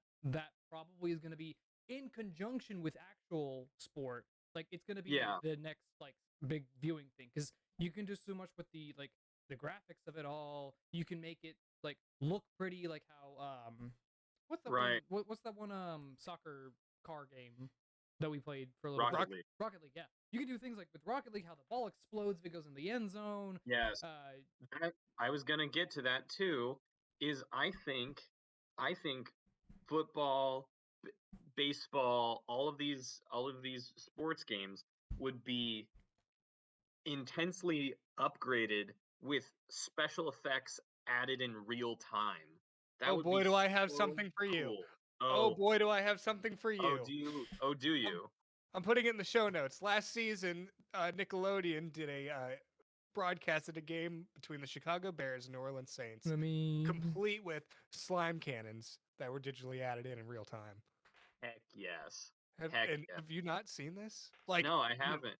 C: probably is going to be in conjunction with actual sport. Like it's going to be
B: Yeah.
C: the next like big viewing thing cuz you can do so much with the like the graphics of it all. You can make it like look pretty like how what's that
B: Right.
C: what's that one soccer car game that we played for a little
B: Rocket
C: bit?
B: League.
C: Rocket League, yeah. You can do things like with Rocket League, how the ball explodes if it goes in the end zone.
B: Yes, that, I was gonna get to that too. Is I think football, baseball, all of these sports games would be intensely upgraded with special effects added in real time. That
A: Oh
B: would
A: boy,
B: be
A: do I have
B: so
A: something for you.
B: cool.
A: Oh boy, do I have something for you.
B: Oh, do you? Oh, do you?
A: I'm putting it in the show notes. Last season, Nickelodeon did a broadcast at a game between the Chicago Bears and New Orleans Saints,
C: I mean,
A: complete with slime cannons that were digitally added in real time.
B: Heck yes.
A: Have,
B: Heck
A: and
B: yeah.
A: have you not seen this? Like,
B: No, I haven't.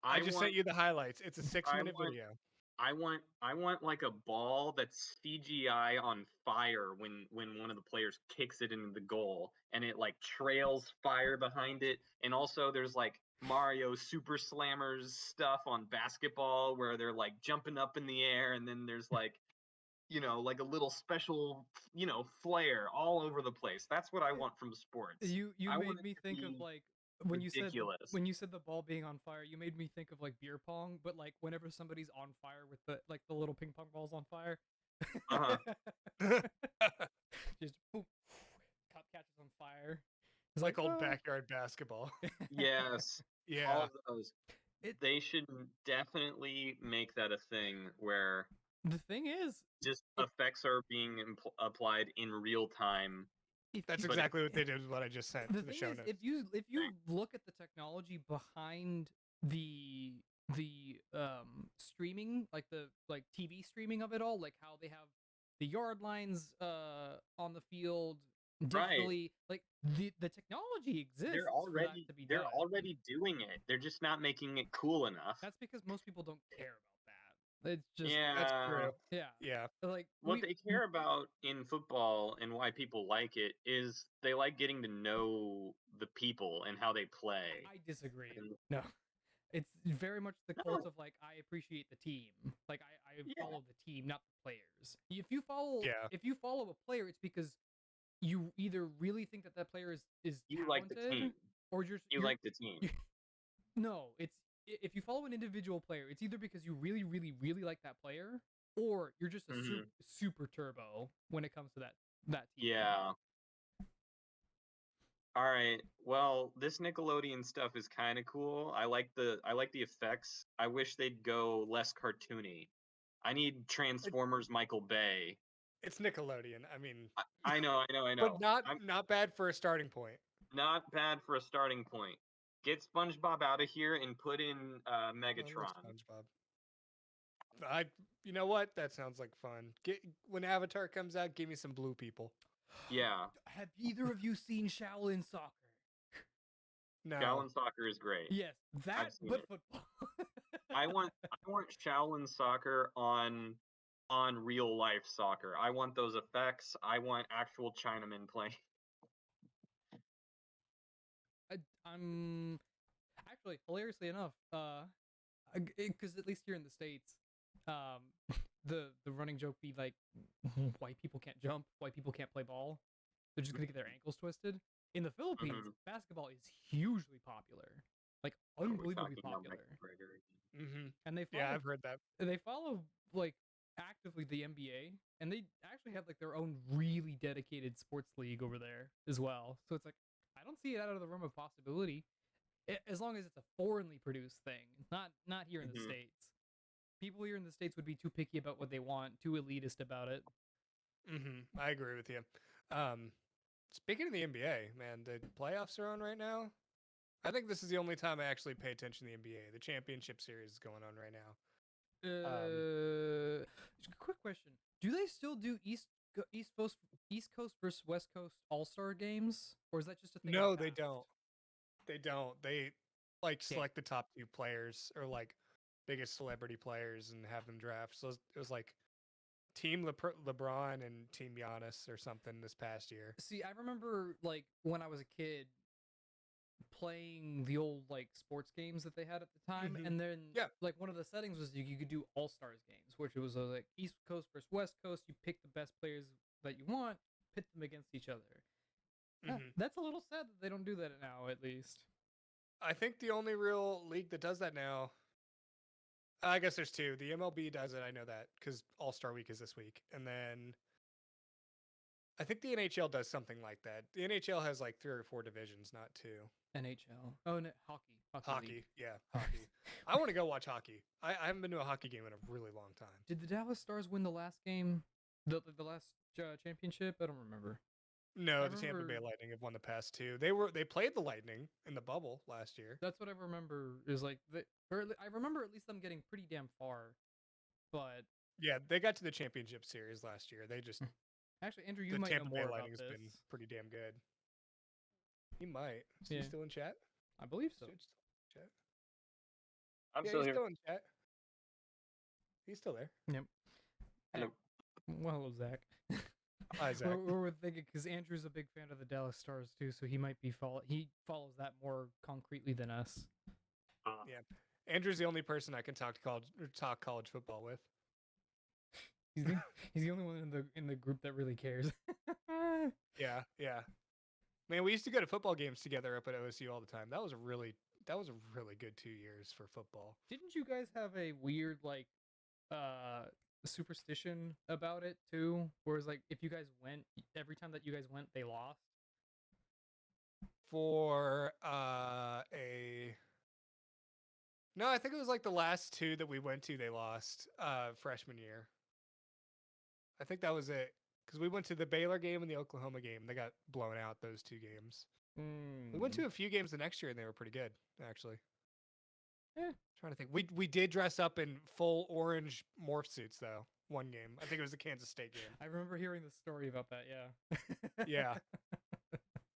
A: I just
B: want
A: sent you the highlights. It's a 6-minute
B: want
A: video.
B: I want like a ball that's CGI on fire when one of the players kicks it into the goal and it like trails fire behind it. And also there's like Mario Super Slammers stuff on basketball where they're like jumping up in the air and then there's like like a little special, flair all over the place. That's what I want from sports.
C: You
B: I want
C: made
B: it
C: me
B: to
C: think of
B: be
C: like when you said
B: ridiculous.
C: the ball being on fire, you made me think of like beer pong, but like whenever somebody's on fire with the little ping pong balls on fire.
B: Uh-huh.
C: Just boom, cup catches on fire.
A: It's like old
C: "Oh."
A: backyard basketball.
B: Yes. All
A: Yeah.
B: of those.
C: It-
B: They should definitely make that a thing where
C: The thing is,
B: just
C: It-
B: effects are being applied in real time.
A: That's
B: But
A: exactly what they did with what I just sent
C: the
A: in the
C: thing
A: show
C: is,
A: notes.
C: if you look at the technology behind the streaming, like the TV streaming of it all, like how they have the yard lines on the field
B: Right.
C: digitally, like the technology exists for that to be
B: they're
C: done.
B: already doing it. They're just not making it cool enough.
C: That's because most people don't care about that. It's just
A: That's
B: Yeah.
A: true.
C: yeah.
A: Yeah.
C: Like
B: What they care about in football and why people like it is they like getting to know the people and how they play.
C: I disagree.
B: And-
C: No. It's very much the
B: No.
C: cult of like I appreciate the team. Like I
B: Yeah.
C: follow the team, not the players. If you follow a player, it's because you either really think that player is
B: You like the
C: talented,
B: team.
C: or
B: You
C: you're
B: like the team.
C: no. It's if you follow an individual player, it's either because you really, really, really like that player, or you're just a
B: Mhm.
C: super turbo when it comes to that team.
B: Yeah. All right. Well, this Nickelodeon stuff is kind of cool. I like the effects. I wish they'd go less cartoony. I need Transformers Michael Bay.
A: It's Nickelodeon. I mean,
B: I know.
A: but
B: I'm
A: not bad for a starting point.
B: not bad for a starting point. Get SpongeBob out of here and put in
A: I love
B: Megatron.
A: SpongeBob. You know what? That sounds like fun. When Avatar comes out, give me some blue people.
B: Yeah,
C: Have either of you seen Shaolin Soccer?
A: No.
B: Shaolin Soccer is great.
C: Yes, that
B: I've seen
C: but
B: it.
C: football.
B: I want Shaolin Soccer on real life soccer. I want those effects. I want actual Chinamen playing.
C: I'm actually hilariously enough, because at least here in the States, the running joke be like, white people can't jump, white people can't play ball, they're just gonna get their ankles twisted. In the Philippines,
B: Mhm.
C: basketball is hugely popular, like
B: Are we
C: unbelievably
B: talking about
C: popular,
B: McGregor?
A: Mm-hmm.
C: and they follow,
A: Yeah, I've heard that.
C: they follow like actively the NBA, and they actually have like their own really dedicated sports league over there as well. So it's like I don't see it out of the realm of possibility, as long as it's a foreignly produced thing, not here in the
B: Mhm.
C: States. People here in the States would be too picky about what they want, too elitist about it.
A: Mm-hmm. I agree with you. Speaking of the NBA, man, the playoffs are on right now. I think this is the only time I actually pay attention to the NBA. The championship series is going on right now.
C: Quick question: do they still do East Coast versus West Coast All Star games, or is that just a thing?
A: No,
C: of the
A: they
C: past?
A: don't. They don't. They like
C: Damn.
A: select the top 2 players or like biggest celebrity players and have them draft. So it was like Team LeBron and Team Giannis or something this past year.
C: See, I remember like when I was a kid playing the old like sports games that they had at the time,
A: Mhm.
C: and then
A: Yeah.
C: like one of the settings was you could do All Stars games, which it was like East Coast versus West Coast. You pick the best players that you want, pit them against each other.
A: Mhm.
C: That's a little sad that they don't do that now, at least.
A: I think the only real league that does that now, I guess there's 2. The MLB does it. I know that because All Star Week is this week, and then I think the NHL does something like that. The NHL has like 3 or 4 divisions, not 2.
C: NHL. Oh, no, hockey.
A: Hockey,
C: League.
A: yeah, hockey. I want to go watch hockey. I haven't been to a hockey game in a really long time.
C: Did the Dallas Stars win the last game? The last championship? I don't remember.
A: No,
C: I
A: the Tampa Bay
C: remember-
A: Lightning have won the past 2. They played the Lightning in the bubble last year.
C: That's what I remember. Is like I remember at least them getting pretty damn far. But
A: Yeah, they got to the championship series last year. They just
C: actually, Andrew, you
A: the
C: might
A: Tampa
C: know
A: Bay
C: more about
A: Lightning has
C: this.
A: been pretty damn good. He might. Is
C: Yeah.
A: he still in chat?
C: I believe so.
A: Dude's still in chat.
B: I'm
A: Yeah,
B: still
A: he's
B: here.
A: still in chat. He's still there.
C: Yep.
B: Hello.
C: Well, hello, Zach.
A: Hi, Zach.
C: We're thinking because Andrew's a big fan of the Dallas Stars too, so he might be he follows that more concretely than us.
A: Yeah. Andrew's the only person I can talk college football with.
C: He's the, he's the only one in the group that really cares.
A: Yeah, yeah. Man, we used to go to football games together up at OSU all the time. That was a really good 2 years for football.
C: Didn't you guys have a weird like superstition about it too? Whereas like if you guys went every time that you guys went, they lost.
A: For a No, I think it was like the last two that we went to they lost freshman year. I think that was it. Because we went to the Baylor game and the Oklahoma game. They got blown out those two games. We went to a few games the next year and they were pretty good, actually.
C: Yeah.
A: Trying to think. We did dress up in full orange morph suits though. One game. I think it was the Kansas State game.
C: I remember hearing the story about that, yeah.
A: Yeah.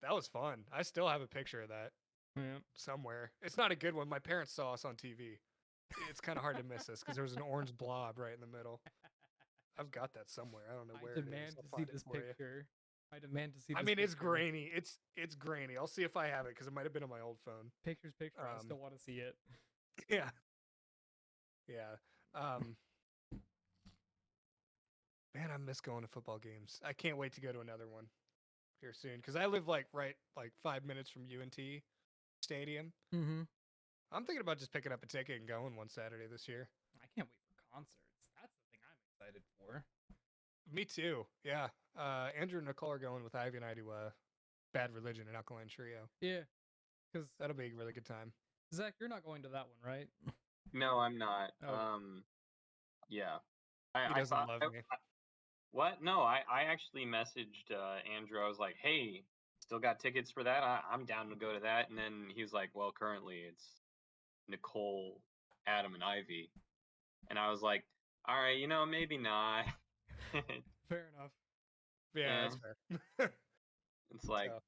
A: That was fun. I still have a picture of that
C: Yeah.
A: somewhere. It's not a good one. My parents saw us on TV. It's kind of hard to miss us because there was an orange blob right in the middle. I've got that somewhere. I don't know where
C: I
A: it
C: demand
A: is. I'll
C: to see
A: find it
C: this
A: for you.
C: picture. I demand to see this
A: I mean, it's
C: picture.
A: grainy. It's grainy. I'll see if I have it because it might have been on my old phone.
C: Picture. I still want to see it.
A: Yeah. Yeah. Man, I miss going to football games. I can't wait to go to another one here soon because I live like 5 minutes from UNT Stadium.
C: Mm-hmm.
A: I'm thinking about just picking up a ticket and going one Saturday this year.
C: I can't wait for concerts. That's the thing I'm excited for.
A: Me too. Yeah. Andrew and Nicole are going with Ivy and I to Bad Religion and Alkaline Trio.
C: Yeah. Because
A: That'll be a really good time.
C: Zach, you're not going to that one, right?
B: No, I'm not.
C: Oh.
B: Yeah.
A: He
B: I
A: doesn't
B: thought.
A: love me.
B: What? No, I actually messaged Andrew. I was like, "Hey, still got tickets for that? I'm down to go to that." And then he was like, "Well, currently it's Nicole, Adam, and Ivy." And I was like, "All right, maybe not."
C: Fair enough.
A: Yeah, that's fair.
B: It's like
A: So,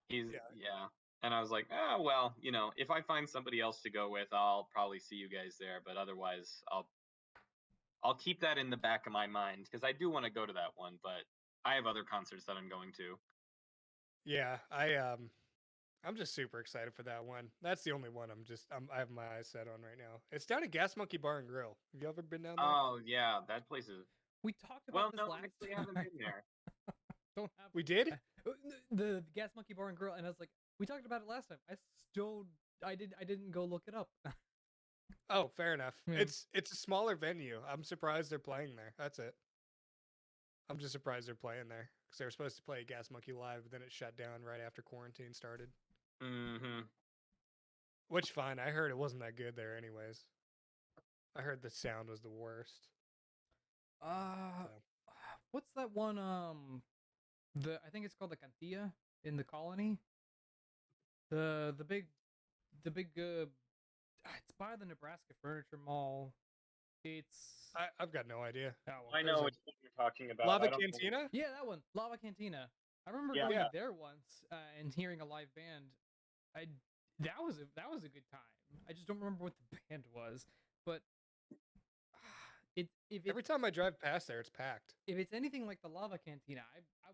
B: he's
A: yeah.
B: yeah. And I was like, "Oh, well, if I find somebody else to go with, I'll probably see you guys there. But otherwise, I'll keep that in the back of my mind because I do want to go to that one, but I have other concerts that I'm going to."
A: Yeah, I'm just super excited for that one. That's the only one I have my eyes set on right now. It's down at Gas Monkey Bar and Grill. Have you ever been down there?
B: Oh yeah, that place is.
C: We talked about
B: Well,
C: this
B: no,
C: last
B: actually, I
C: time.
B: haven't been there.
C: Don't have
A: We did?
C: the Gas Monkey Bar and Grill, and I was like, we talked about it last time. I didn't go look it up.
A: Oh, fair enough.
C: Yeah.
A: It's a smaller venue. I'm surprised they're playing there. That's it. I'm just surprised they're playing there because they were supposed to play Gas Monkey live, but then it shut down right after quarantine started.
B: Mm-hmm.
A: Which fine. I heard it wasn't that good there, anyways. I heard the sound was the worst.
C: What's that one? I think it's called the Cantilla in the Colony. The big. It's by the Nebraska Furniture Mall. It's
A: I've got no idea.
B: I know which one you're talking about.
A: Lava
B: I don't know.
A: Cantina?
C: yeah, that one, Lava Cantina. I remember
B: Yeah.
C: going
A: Yeah.
C: there once and hearing a live band. That was a good time. I just don't remember what the band was, but
A: Every time I drive past there, it's packed.
C: if it's anything like the Lava Cantina, I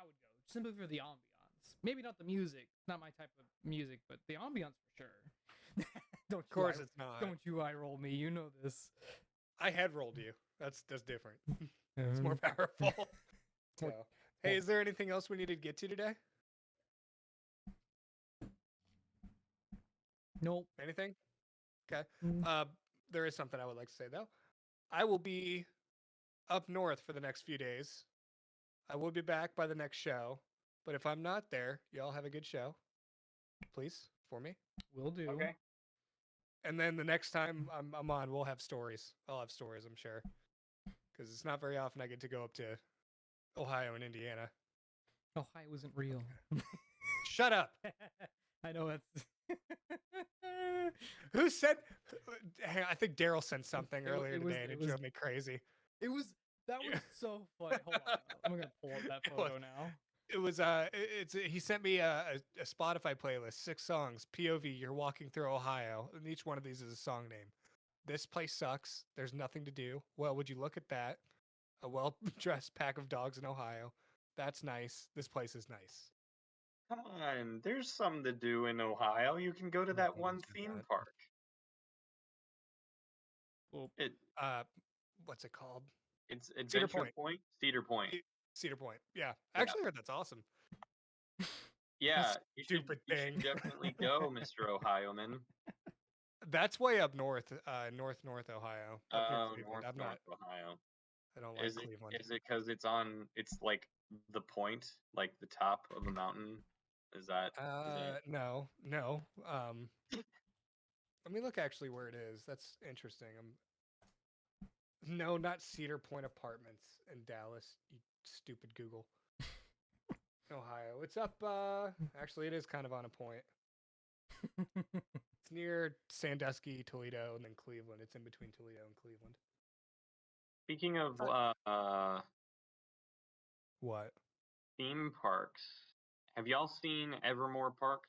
C: would go simply for the ambiance. Maybe not the music, not my type of music, but the ambiance for sure.
A: Of course, it's not.
C: Don't you eye roll me? You know this.
A: I head rolled you. That's different. It's more powerful. So, hey, is there anything else we needed to get to today?
C: Nope.
A: Anything? Okay.
C: Mm.
A: There is something I would like to say though. I will be up north for the next few days. I will be back by the next show. But if I'm not there, y'all have a good show. Please, for me.
C: Will do.
B: Okay.
A: And then the next time I'm on, we'll have stories. I'll have stories, I'm sure. Because it's not very often I get to go up to Ohio and Indiana.
C: Ohio wasn't real.
A: Shut up.
C: I know that's.
A: Who said? Hang on, I think Daryl sent something
C: It wa-
A: earlier
C: it was-
A: today, and
C: it
A: it
C: was-
A: drove me crazy.
C: That was so funny. Hold on, I'm gonna pull up that
A: It was-
C: photo now.
A: It was he sent me a Spotify playlist, 6 songs, POV. You're walking through Ohio, and each one of these is a song name. This place sucks. There's nothing to do. Well, would you look at that? A well-dressed pack of dogs in Ohio. That's nice. This place is nice.
B: Come on, there's something to do in Ohio. You can go to that one theme park.
C: Well,
B: It
A: What's it called?
B: it's Adventure Point, Cedar Point.
A: Cedar Point. Yeah,
B: Yeah.
A: actually heard that's awesome.
B: Yeah,
A: Stupid
B: you
A: thing.
B: should definitely go, Mr. Ohioman.
A: That's way up north, north Ohio. Up near Cleveland. I'm not.
B: Ohio.
A: I don't like Cleveland.
B: Is it because it's like the point, like the top of a mountain? Is that?
A: No. Let me look actually where it is. That's interesting. No, not Cedar Point Apartments in Dallas. You stupid Google. Ohio. It's up. Actually, it is kind of on a point. It's near Sandusky, Toledo, and then Cleveland. It's in between Toledo and Cleveland.
B: Speaking of
A: What?
B: Theme parks, have y'all seen Evermore Park?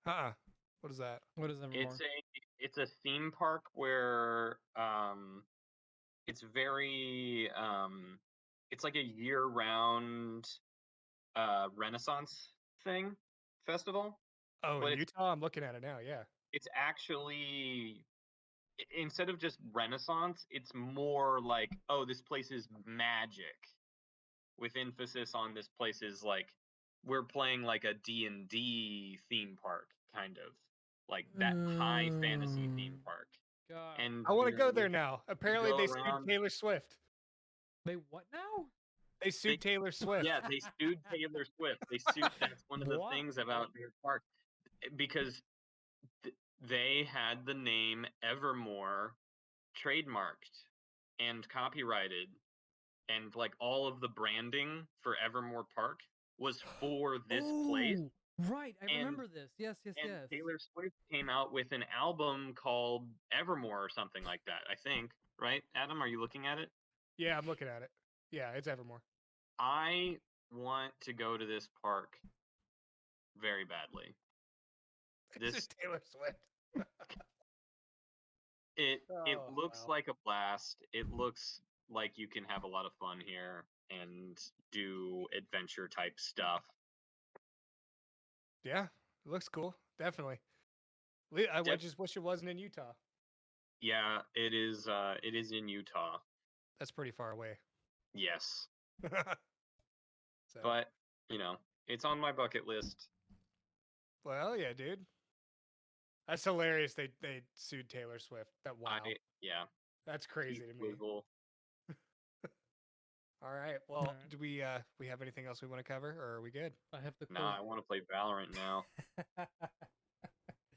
A: What is that?
C: What is Evermore?
B: It's a theme park where it's very it's like a year-round Renaissance festival.
A: Oh,
B: but
A: in Utah? I'm looking at it now. Yeah.
B: It's actually, instead of just Renaissance, it's more like, oh, this place is magic, with emphasis on this place is like we're playing like a D&D theme park, kind of like that high fantasy theme park.
C: God.
B: And
A: I want to go there now. Apparently, they sued Taylor Swift.
C: They what now?
A: They sued Taylor Swift.
B: Yeah, they sued Taylor Swift. That's one of the things about their park, because they had the name Evermore trademarked and copyrighted, and like all of the branding for Evermore Park was for this place.
C: Right, I remember this. Yes.
B: Taylor Swift came out with an album called Evermore or something like that, I think. Right, Adam? Are you looking at it?
A: Yeah, I'm looking at it. Yeah, it's Evermore.
B: I want to go to this park very badly.
A: This is Taylor Swift.
B: It looks like a blast. It looks like you can have a lot of fun here and do adventure type stuff.
A: Yeah, it looks cool. Definitely. I just wish it wasn't in Utah.
B: Yeah, it is. It is in Utah.
A: That's pretty far away.
B: Yes.
A: So.
B: But it's on my bucket list.
A: Well, yeah, dude. That's hilarious. They sued Taylor Swift. Wow.
B: Yeah.
A: That's crazy to me. All right. Well, do we have anything else we want to cover, or are we good?
C: I have to.
B: No, I want to play Valorant now.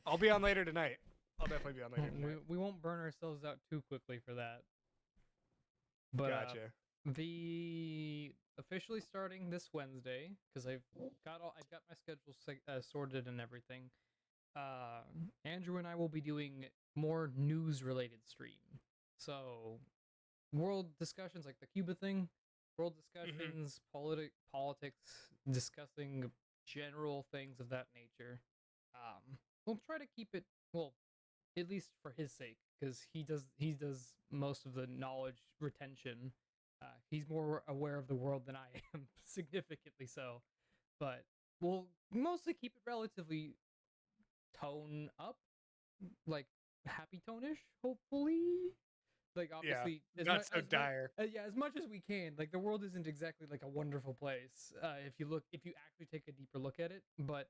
A: I'll be on later tonight. I'll definitely be on later tonight.
C: We won't burn ourselves out too quickly for that. But
A: gotcha.
C: The officially starting this Wednesday, because I've got my schedule sorted and everything. Andrew and I will be doing more news related stream. So world discussions, like the Cuba thing, world discussions, politics, discussing general things of that nature. We'll try to keep it, well, at least for his sake, because he does most of the knowledge retention. He's more aware of the world than I am, significantly so. But we'll mostly keep it relatively tone up, like happy tone-ish, hopefully. Like, obviously,
A: not so dire.
C: As much as we can. Like, the world isn't exactly like a wonderful place if you actually take a deeper look at it. But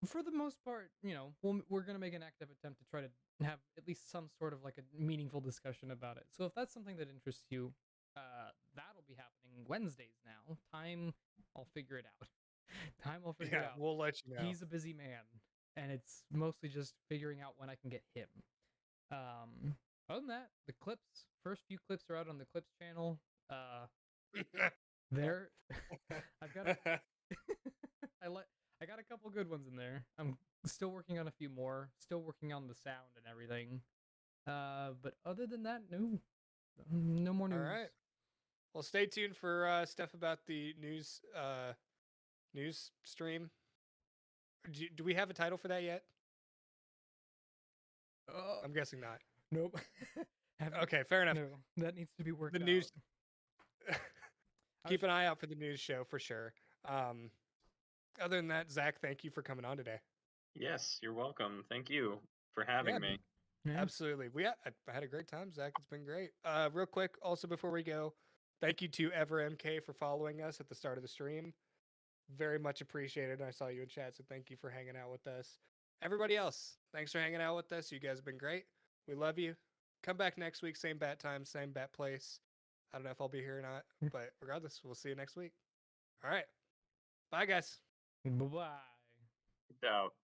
C: for the most part, we're gonna make an active attempt to try to have at least some sort of like a meaningful discussion about it. So if that's something that interests you, that'll be happening Wednesdays now. I'll figure it out. It out.
A: We'll let you know.
C: He's a busy man, and it's mostly just figuring out when I can get him. Other than that, the first few clips are out on the Clips channel. There, I've got I got a couple good ones in there. I'm still working on a few more. Still working on the sound and everything. But other than that, no more news.
A: All right. Well, stay tuned for stuff about the news stream. Do we have a title for that yet? I'm guessing not.
D: Nope. Haven't-
A: Okay, fair enough.
D: No, that needs to be worked
A: The
D: out.
A: news.
C: I
A: Keep
C: was-
A: an eye out for the news show for sure. Other than that, Zach, thank you for coming on today.
B: Yes, you're welcome. Thank you for having
A: Yeah.
B: me.
D: Yeah.
A: Absolutely. I had a great time, Zach. It's been great. Real quick, also before we go, thank you to EverMK for following us at the start of the stream. Very much appreciated. I saw you in chat, so thank you for hanging out with us. Everybody else, thanks for hanging out with us. You guys have been great. We love you. Come back next week, same bat time, same bat place. I don't know if I'll be here or not, but regardless, we'll see you next week. All right. Bye, guys.
D: Bye-bye.
B: Out.